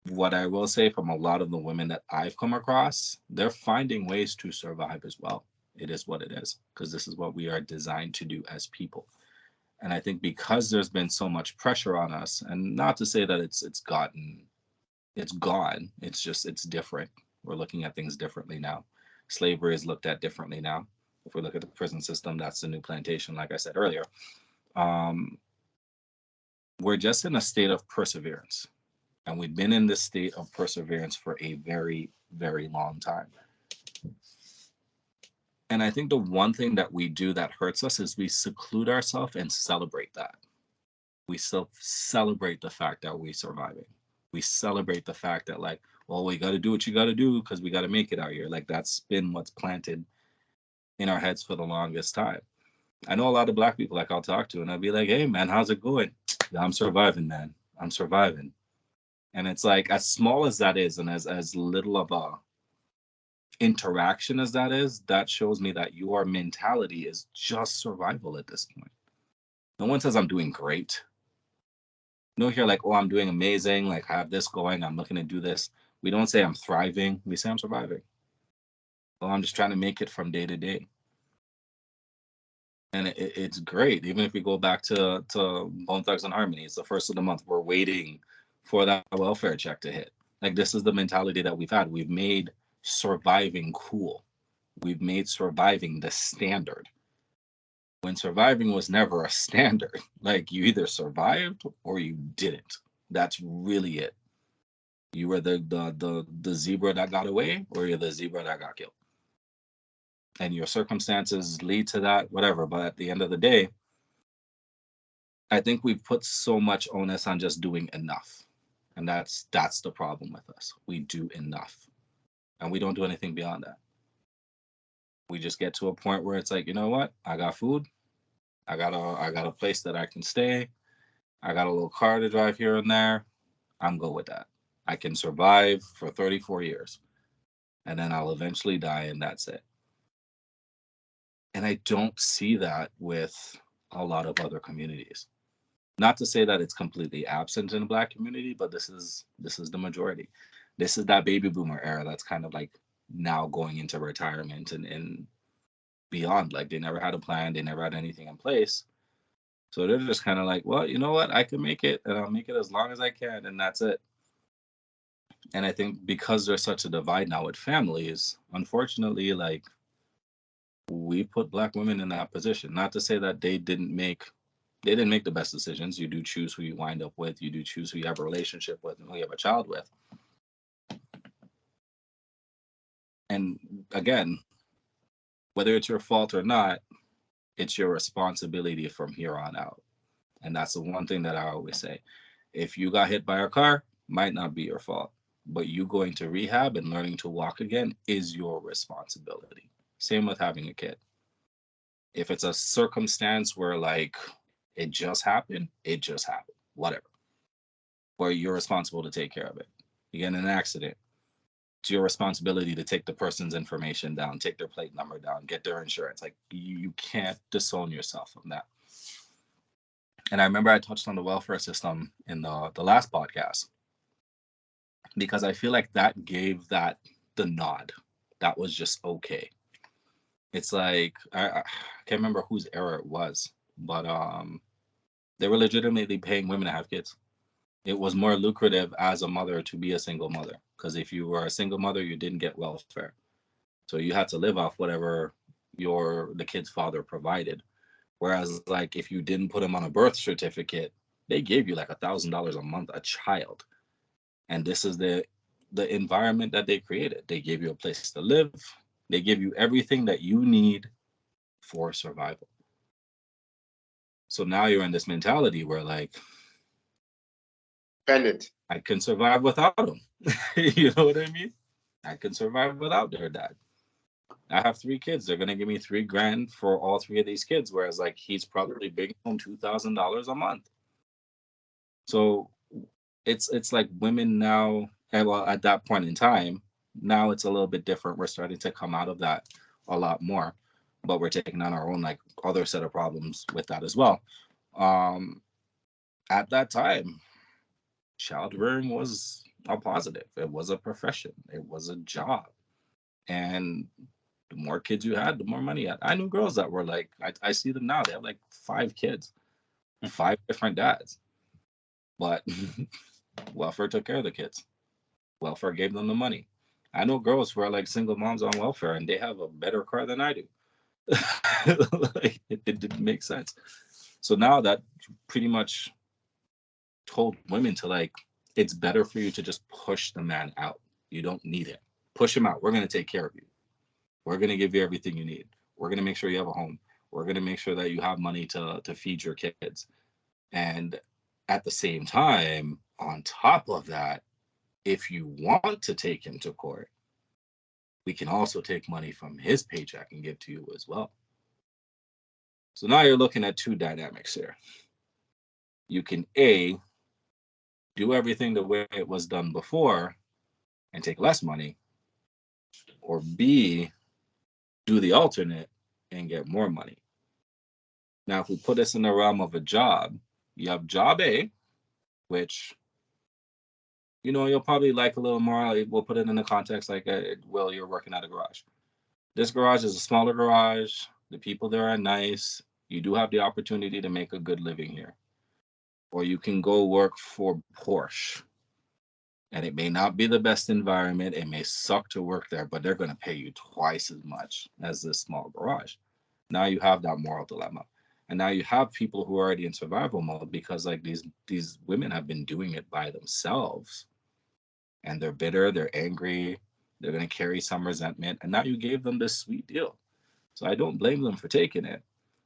What I will say, from a lot of the women that I've come across, they're finding ways to survive as well. It is what it is, because this is what we are designed to do as people. And I think because there's been so much pressure on us, and not to say that it's gone. It's just, it's different. We're looking at things differently now. Slavery is looked at differently now. If we look at the prison system, that's the new plantation, like I said earlier. We're just in a state of perseverance. And we've been in this state of perseverance for a very, very long time. And I think the one thing that we do that hurts us is we seclude ourselves and celebrate that. We still celebrate the fact that we're surviving. We celebrate the fact that, like, well, we got to do what you got to do because we got to make it out here. Like, that's been what's planted in our heads for the longest time. I know a lot of Black people, like, I'll talk to, and I'll be like, hey, man, how's it going? Yeah, I'm surviving, man. I'm surviving. And it's like, as small as that is, and as little of a interaction as that is, that shows me that your mentality is just survival at this point. No one says I'm doing great. No, here like, oh, I'm doing amazing. Like, I have this going. I'm looking to do this. We don't say I'm thriving. We say I'm surviving. Well, I'm just trying to make it from day to day. And it's great. Even if we go back to Bone Thugs and Harmony, it's the first of the month. We're waiting for that welfare check to hit. Like, this is the mentality that we've had. We've made surviving cool. We've made surviving the standard, when surviving was never a standard. Like, you either survived or you didn't. That's really it. You were the zebra that got away, or you're the zebra that got killed. and your circumstances lead to that, whatever. But at the end of the day, I think we've put so much onus on just doing enough. And that's the problem with us. We do enough and we don't do anything beyond that. We just get to a point where it's like, you know what? I got food. I got a place that I can stay. I got a little car to drive here and there. I'm good with that. I can survive for 34 years and then I'll eventually die and that's it. And I don't see that with a lot of other communities. Not to say that it's completely absent in the black community, but this is the majority. This is that baby boomer era that's kind of like now going into retirement and beyond. Like they never had a plan, they never had anything in place. So they're just kind of like, well, you know what? I can make it and I'll make it as long as I can and that's it. And I think because there's such a divide now with families, unfortunately, like we put black women in that position. Not to say that they didn't make the best decisions. You do choose who you wind up with. You do choose who you have a relationship with and who you have a child with. And again, whether it's your fault or not, it's your responsibility from here on out. And that's the one thing that I always say. If you got hit by a car, might not be your fault. But you going to rehab and learning to walk again is your responsibility. Same with having a kid. If it's a circumstance where like it just happened, whatever. Where you're responsible to take care of it. You get in an accident, it's your responsibility to take the person's information down, take their plate number down, get their insurance. Like you can't disown yourself from that. And I remember I touched on the welfare system in the last podcast because I feel like that gave that the nod. That was just okay. It's like I can't remember whose era it was, but they were legitimately paying women to have kids. It was more lucrative as a mother to be a single mother because if you were a single mother, you didn't get welfare, so you had to live off whatever the kid's father provided. Whereas, like, if you didn't put him on a birth certificate, they gave you like $1,000 a month a child, and this is the environment that they created. They gave you a place to live. They give you everything that you need for survival. So now you're in this mentality where like Dependent. I can survive without them. You know what I mean? I can survive without their dad. I have 3 kids. They're gonna give me 3 grand for all 3 of these kids. Whereas like he's probably bringing home $2,000 a month. So it's like women now. And well, at that point in time, now it's a little bit different. We're starting to come out of that a lot more, but we're taking on our own like other set of problems with that as well. Um, at that time, child rearing was a positive. It was a profession. It was a job. And the more kids you had, the more money you had. I knew girls that were like, I see them now. They have like 5 kids, 5 different dads. But welfare took care of the kids. Welfare gave them the money. I know girls who are like single moms on welfare and they have a better car than I do. Like, it didn't make sense. So now that pretty much told women to like, it's better for you to just push the man out. You don't need him. Push him out. We're going to take care of you. We're going to give you everything you need. We're going to make sure you have a home. We're going to make sure that you have money to feed your kids. And at the same time, on top of that, if you want to take him to court, we can also take money from his paycheck and give to you as well. So now you're looking at 2 dynamics here. You can A, do everything the way it was done before and take less money, or B, do the alternate and get more money. Now, if we put this in the realm of a job, you have job A, which, you'll probably like a little more. We'll put it in the context like, well, you're working at a garage. This garage is a smaller garage. The people there are nice. You do have the opportunity to make a good living here. Or you can go work for Porsche. And it may not be the best environment. It may suck to work there, but they're going to pay you twice as much as this small garage. Now you have that moral dilemma. And now you have people who are already in survival mode because like these women have been doing it by themselves. And they're bitter, they're angry, they're going to carry some resentment. And now you gave them this sweet deal. So I don't blame them for taking it.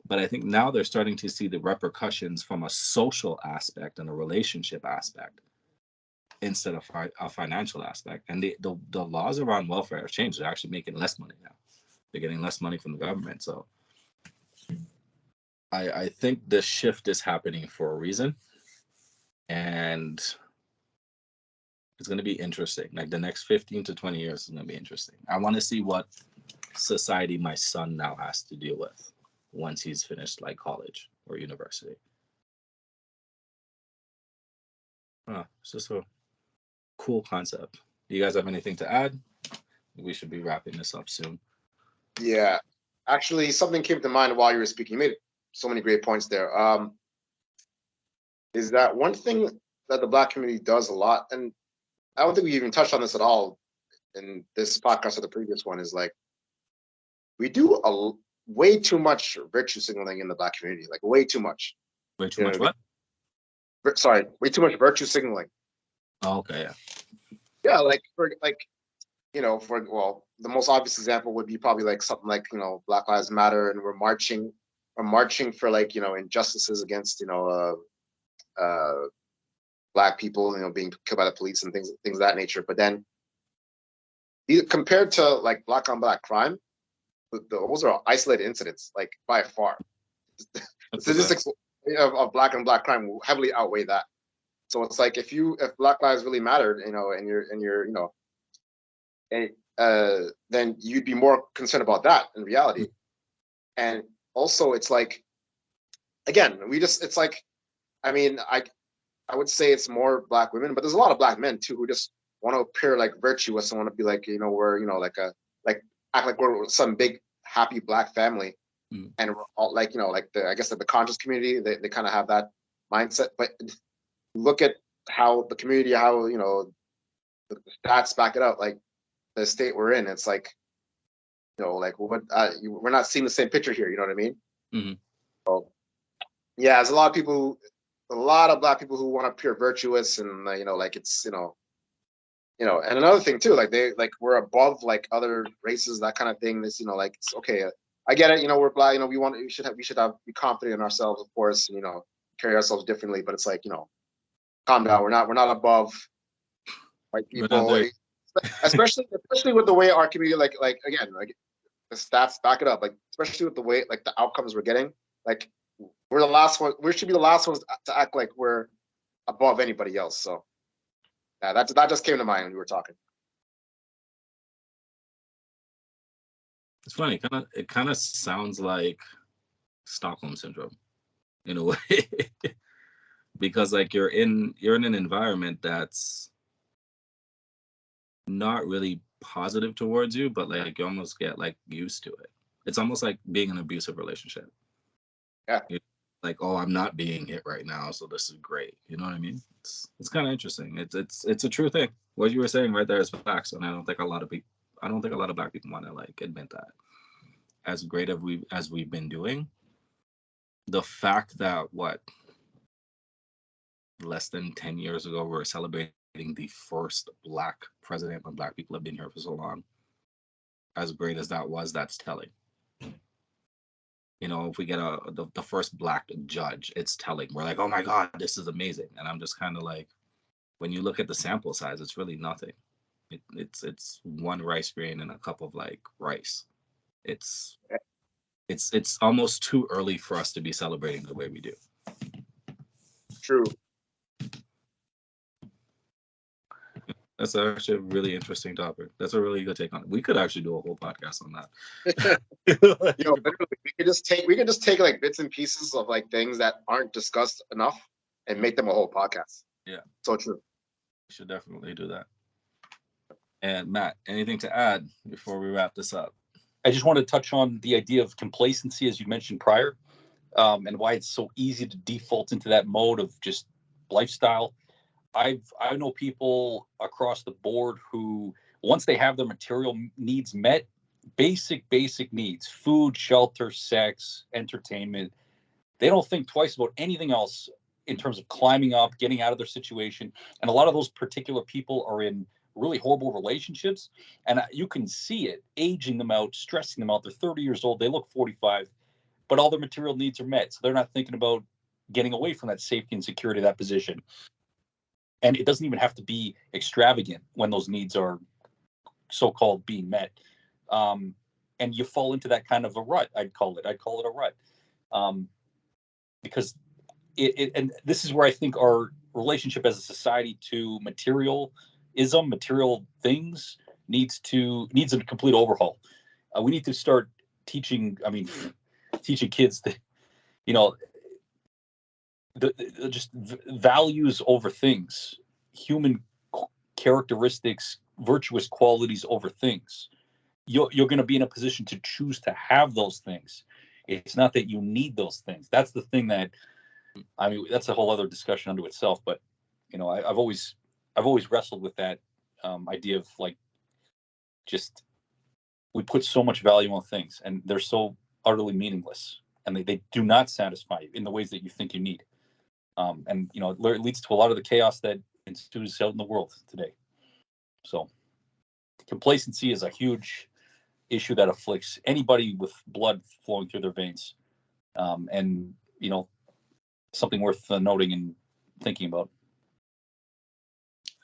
But I think now they're starting to see the repercussions from a social aspect and a relationship aspect instead of a financial aspect. And the laws around welfare have changed. They're actually making less money now. They're getting less money from the government. So I think the shift is happening for a reason. And it's going to be interesting. Like the next 15 to 20 years is going to be interesting. I want to see what society my son now has to deal with once he's finished like college or university. It's just a cool concept. Do you guys have anything to add? We should be wrapping this up soon. Yeah, actually, something came to mind while you were speaking. You made so many great points there. Is that one thing that the Black community does a lot, and I don't think we even touched on this at all in this podcast or the previous one, is like we do way too much virtue signaling in the Black community, like way too much. Way too much what? Sorry, way too much virtue signaling. Oh, okay, yeah. Yeah, like for the most obvious example would be probably like something like Black Lives Matter, and we're marching for like injustices against Black people being killed by the police and things of that nature. But then compared to like Black on Black crime, those are isolated incidents, like by far. The statistics of Black on Black crime will heavily outweigh that. So it's like if Black lives really mattered, then you'd be more concerned about that in reality. And also, it's like, again, it's like, I mean, I would say it's more Black women, but there's a lot of Black men too who just want to appear like virtuous and want to be like, we're like act like we're some big happy Black family, and we're all like I guess the conscious community, they kind of have that mindset. But look at how the community, the stats back it up, like the state we're in. It's like, like what we're not seeing the same picture here. You know what I mean? Mm-hmm. So yeah, there's a lot of Black people who want to appear virtuous, and like it's and another thing too, like we're above like other races, that kind of thing. This like it's okay. I get it. We're Black. We should be confident in ourselves, of course, and carry ourselves differently. But it's like calm down. We're not above white people, especially with the way our community, like again, like the stats back it up. Like especially with the way like the outcomes we're getting, like we're the last one. We should be the last ones to act like we're above anybody else. So yeah, that just came to mind when you were talking. It's funny. It kind of sounds like Stockholm syndrome in a way, because like you're in an environment that's not really positive towards you, but like you almost get like used to it. It's almost like being in an abusive relationship. Yeah. Like, oh, I'm not being hit right now, so this is great. You know what I mean? It's kind of interesting. It's a true thing. What you were saying right there is facts, and I don't think a lot of Black people want to like admit that. As great as we've been doing, the fact that less than 10 years ago we're celebrating the first Black president when Black people have been here for so long. As great as that was, that's telling. If we get the first Black judge, it's telling. We're like, oh my God, this is amazing. And I'm just kind of like, when you look at the sample size, it's really nothing. It's one rice grain and a cup of like rice. It's almost too early for us to be celebrating the way we do. True. That's actually a really interesting topic. That's a really good take on it. We could actually do a whole podcast on that. Literally, we could just take like bits and pieces of like things that aren't discussed enough and make them a whole podcast. Yeah. So true. We should definitely do that. And Matt, anything to add before we wrap this up? I just want to touch on the idea of complacency, as you mentioned prior, and why it's so easy to default into that mode of just lifestyle. I know people across the board who, once they have their material needs met, basic needs, food, shelter, sex, entertainment, they don't think twice about anything else in terms of climbing up, getting out of their situation. And a lot of those particular people are in really horrible relationships, and you can see it aging them out, stressing them out. They're 30 years old, they look 45, but all their material needs are met, so they're not thinking about getting away from that safety and security of that position. And it doesn't even have to be extravagant when those needs are so-called being met. And you fall into that kind of a rut. I'd call it a rut, because and this is where I think our relationship as a society to material things needs a complete overhaul. We need to start teaching. I mean, teaching kids that, you know, just values over things, human characteristics, virtuous qualities over things. You're going to be in a position to choose to have those things. It's not that you need those things. That's the thing that, I mean, that's a whole other discussion unto itself. But I've always wrestled with that idea of, like, just, we put so much value on things, and they're so utterly meaningless, and they do not satisfy you in the ways that you think you need. And it leads to a lot of the chaos that ensues out in the world today. So complacency is a huge issue that afflicts anybody with blood flowing through their veins, and something worth noting and thinking about.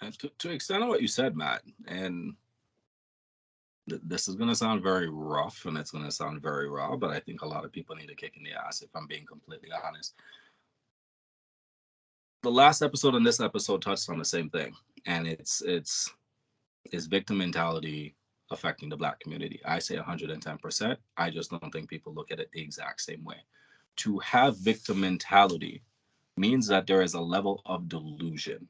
And to extend on what you said, Matt, and this is going to sound very rough and it's going to sound very raw, but I think a lot of people need a kick in the ass, if I'm being completely honest. The last episode and this episode touched on the same thing, and it's victim mentality affecting the Black community. I say 110%. I just don't think people look at it the exact same way. To have victim mentality means that there is a level of delusion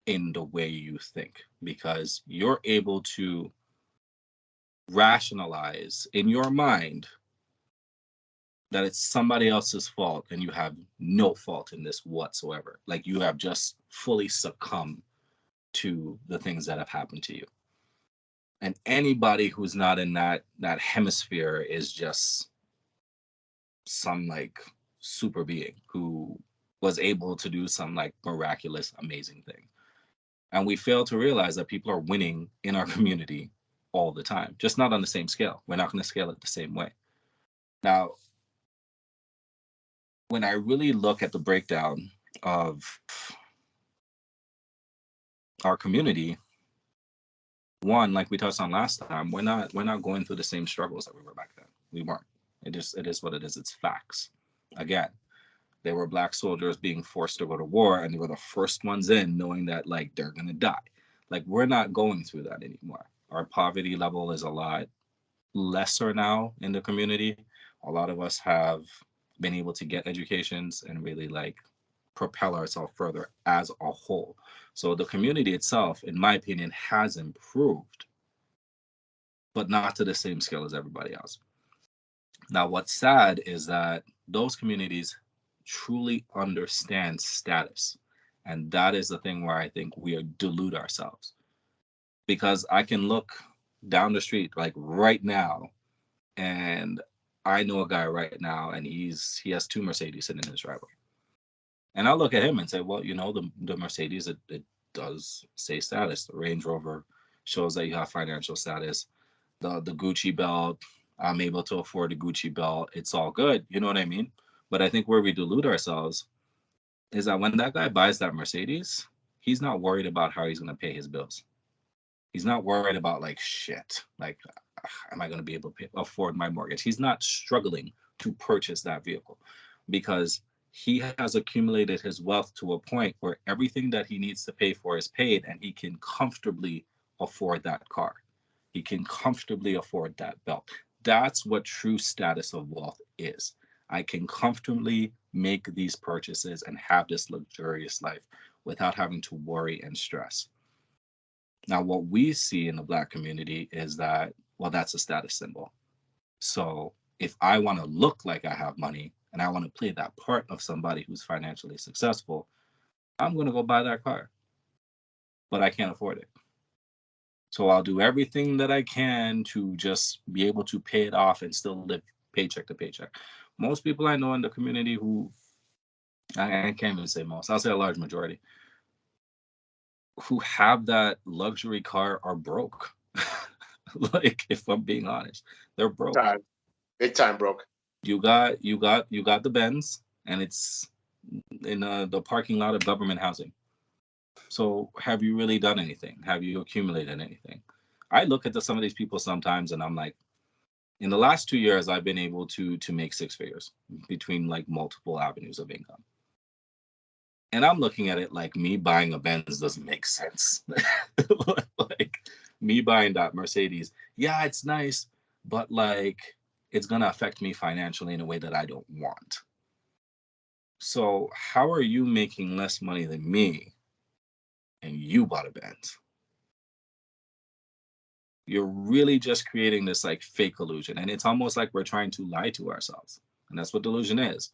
in the way you think, because you're able to rationalize in your mind that it's somebody else's fault and you have no fault in this whatsoever. Like, you have just fully succumbed to the things that have happened to you. And anybody who's not in that hemisphere is just some, like, super being who was able to do some, like, miraculous, amazing thing. And we fail to realize that people are winning in our community all the time, just not on the same scale. We're not going to scale it the same way. Now, when I really look at the breakdown of our community, one, like we touched on last time, we're not going through the same struggles that we were back then. We weren't. It is what it is. It's facts. Again, they were Black soldiers being forced to go to war, and they were the first ones in, knowing that, like, they're gonna die. Like, we're not going through that anymore. Our poverty level is a lot lesser now in the community. A lot of us have been able to get educations and really, like, propel ourselves further as a whole. So the community itself, in my opinion, has improved, but not to the same scale as everybody else. Now, what's sad is that those communities truly understand status. And that is the thing where I think we delude ourselves. Because I can look down the street, like, right now, and I know a guy right now, and he has two Mercedes sitting in his driveway. And I'll look at him and say, well, the Mercedes, it does say status. The Range Rover shows that you have financial status. The Gucci belt, I'm able to afford a Gucci belt. It's all good. You know what I mean? But I think where we delude ourselves is that when that guy buys that Mercedes, he's not worried about how he's going to pay his bills. He's not worried about, like, shit, like, am I going to be able to afford my mortgage? He's not struggling to purchase that vehicle because he has accumulated his wealth to a point where everything that he needs to pay for is paid, and he can comfortably afford that car. He can comfortably afford that belt. That's what true status of wealth is. I can comfortably make these purchases and have this luxurious life without having to worry and stress. Now, what we see in the Black community is that, well, that's a status symbol. So if I want to look like I have money and I want to play that part of somebody who's financially successful, I'm going to go buy that car. But I can't afford it. So I'll do everything that I can to just be able to pay it off and still live paycheck to paycheck. Most people I know in the community who, I can't even say most, I'll say a large majority, who have that luxury car are broke. Like, if I'm being honest, they're broke. Time, big time broke. You got the Benz, and it's in the parking lot of government housing. So have you really done anything? Have you accumulated anything? I look at some of these people sometimes, and I'm like, in the last 2 years, I've been able to make six figures between like multiple avenues of income. And I'm looking at it like me buying a Benz doesn't make sense. Like me buying that Mercedes, yeah, it's nice, but like it's gonna affect me financially in a way that I don't want. So how are you making less money than me and you bought a Benz? You're really just creating this like fake illusion. And it's almost like we're trying to lie to ourselves. And that's what delusion is.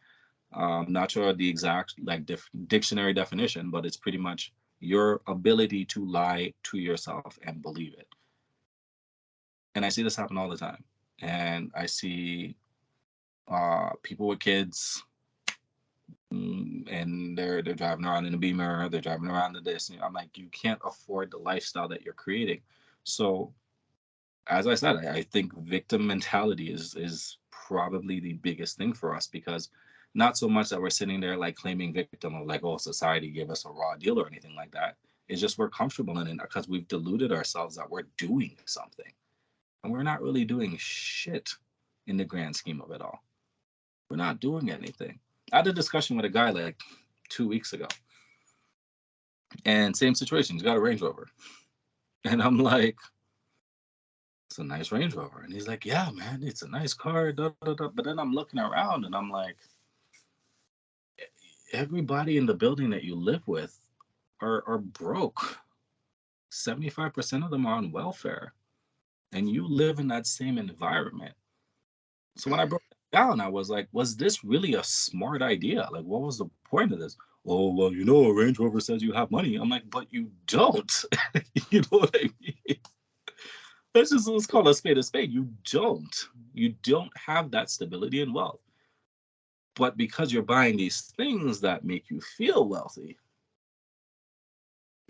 Not sure the exact like dictionary definition, but it's pretty much your ability to lie to yourself and believe it. And I see this happen all the time. And I see people with kids, and they're driving around in a Beamer, they're driving around in this. I'm like, you can't afford the lifestyle that you're creating. So as I said, I think victim mentality is probably the biggest thing for us, because not so much that we're sitting there like claiming victim of like, oh, society gave us a raw deal or anything like that. It's just we're comfortable in it because we've deluded ourselves that we're doing something. And we're not really doing shit in the grand scheme of it all. We're not doing anything. I had a discussion with a guy like 2 weeks ago. And same situation, he's got a Range Rover. And I'm like, it's a nice Range Rover. And he's like, yeah, man, it's a nice car. Da, da, da. But then I'm looking around and I'm like, everybody in the building that you live with are broke. 75% of them are on welfare. And you live in that same environment. So when I broke it down, I was like, was this really a smart idea? Like, what was the point of this? Oh, well, a Range Rover says you have money. I'm like, but you don't. You know what I mean? Let's call a spade a spade. You don't have that stability and wealth. But because you're buying these things that make you feel wealthy,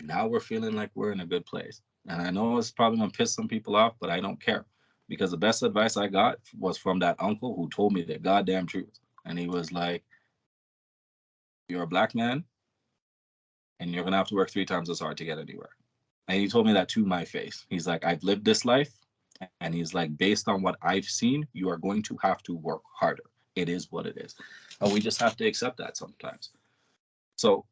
now we're feeling like we're in a good place. And I know it's probably gonna piss some people off, but I don't care, because the best advice I got was from that uncle who told me the goddamn truth. And he was like, you're a black man and you're gonna have to work 3 times as hard to get anywhere. And he told me that to my face. He's like, I've lived this life. And he's like, based on what I've seen, you are going to have to work harder. It is what it is. And we just have to accept that sometimes. So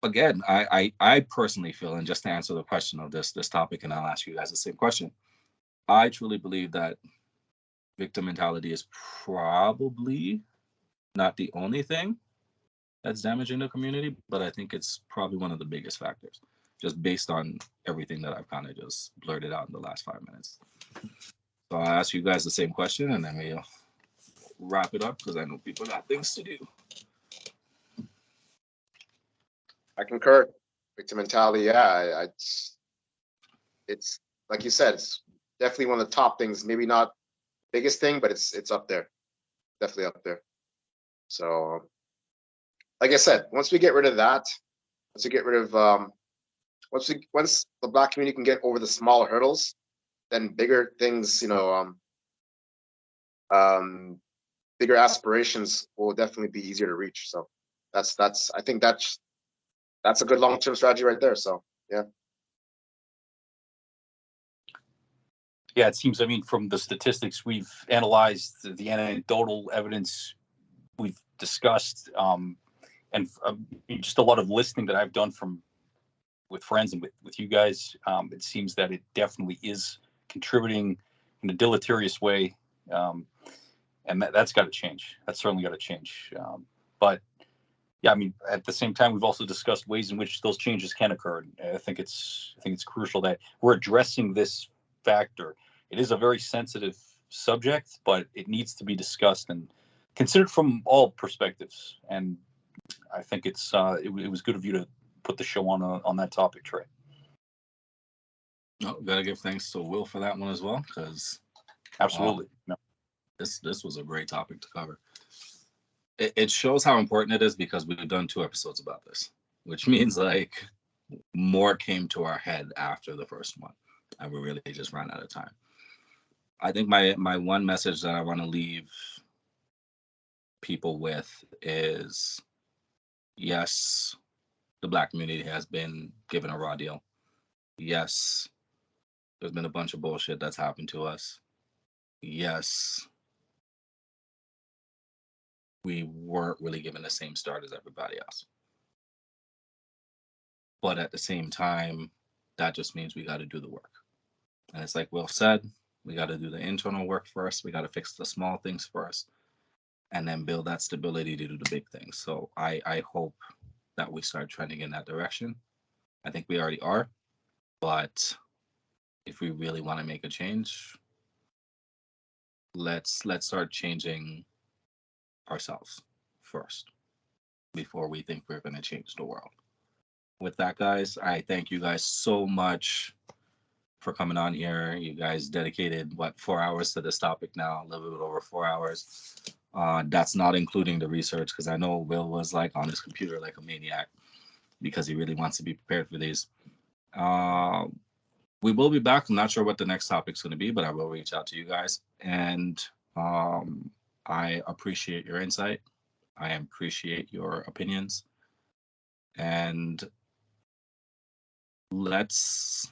again, I personally feel, and just to answer the question of this topic, and I'll ask you guys the same question, I truly believe that victim mentality is probably not the only thing that's damaging the community, but I think it's probably one of the biggest factors, just based on everything that I've kind of just blurted out in the last 5 minutes. So I'll ask you guys the same question, and then we'll wrap it up because I know people got things to do. I concur. Victim mentality, yeah. It's like you said, it's definitely one of the top things. Maybe not biggest thing, but it's up there. Definitely up there. So, like I said, once we get rid of that, once we get rid of once the Black community can get over the smaller hurdles, then bigger things, bigger aspirations will definitely be easier to reach. So that's I think that's a good long-term strategy right there. So yeah. Yeah, it seems, I mean, from the statistics we've analyzed, the anecdotal evidence we've discussed, and just a lot of listening that I've done with friends and with you guys, it seems that it definitely is contributing in a deleterious way, and that's got to change. That's certainly got to change. But yeah, I mean, at the same time, we've also discussed ways in which those changes can occur. I think it's crucial that we're addressing this factor. It is a very sensitive subject, but it needs to be discussed and considered from all perspectives. And I think it was good of you to put the show on that topic, Trey. No, gotta give thanks to Will for that one as well, because Absolutely. No. This was a great topic to cover. It shows how important it is because we've done 2 episodes about this, which means like more came to our head after the first one, and we really just ran out of time. I think my one message that I want to leave people with is, yes, the Black community has been given a raw deal. Yes, there's been a bunch of bullshit that's happened to us. Yes, we weren't really given the same start as everybody else. But at the same time, that just means we got to do the work. And it's like Will said, we got to do the internal work first. We got to fix the small things first, and then build that stability to do the big things. So I hope that we start trending in that direction. I think we already are, but if we really want to make a change, let's start changing ourselves first before we think we're going to change the world. With that, guys, I thank you guys so much for coming on here. You guys dedicated 4 hours to this topic now, a little bit over 4 hours. That's not including the research, because I know Will was like on his computer like a maniac because he really wants to be prepared for these. We will be back. I'm not sure what the next topic's going to be, but I will reach out to you guys. And I appreciate your insight. I appreciate your opinions. And let's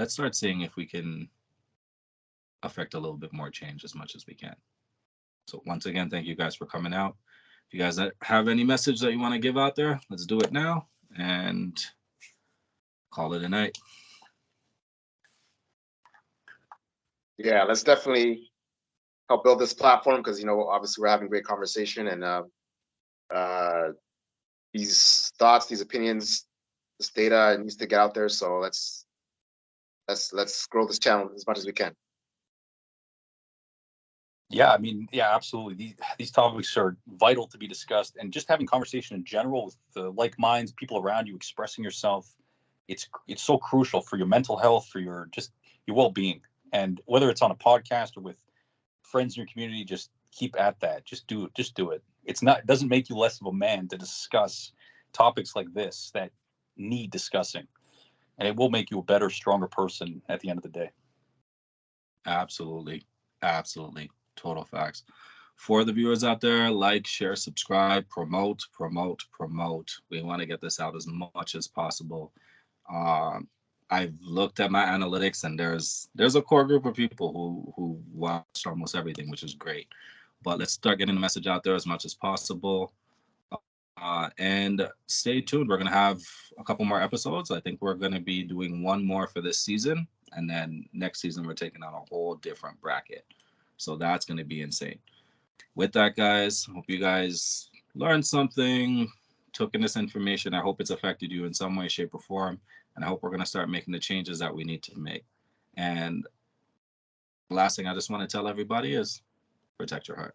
start seeing if we can affect a little bit more change as much as we can. So once again, thank you guys for coming out. If you guys have any message that you want to give out there, let's do it now and call it a night. Yeah, let's definitely help build this platform, because obviously we're having great conversation, and these thoughts, these opinions, this data needs to get out there. So let's grow this channel as much as we can. Yeah, I mean, yeah, absolutely. These topics are vital to be discussed, and just having conversation in general with the like minds, people around you, expressing yourself, it's so crucial for your mental health, for your well-being. And whether it's on a podcast or with friends in your community, just keep at that. Just do it. It doesn't make you less of a man to discuss topics like this that need discussing, and it will make you a better, stronger person at the end of the day. Absolutely. Total facts. For the viewers out there, like, share, subscribe, promote. We want to get this out as much as possible. I've looked at my analytics, and there's a core group of people who watched almost everything, which is great. But let's start getting the message out there as much as possible. And stay tuned. We're going to have a couple more episodes. I think we're going to be doing one more for this season. And then next season, we're taking on a whole different bracket. So that's going to be insane. With that, guys, hope you guys learned something, took in this information. I hope it's affected you in some way, shape, or form. And I hope we're going to start making the changes that we need to make. And the last thing I just want to tell everybody is protect your heart.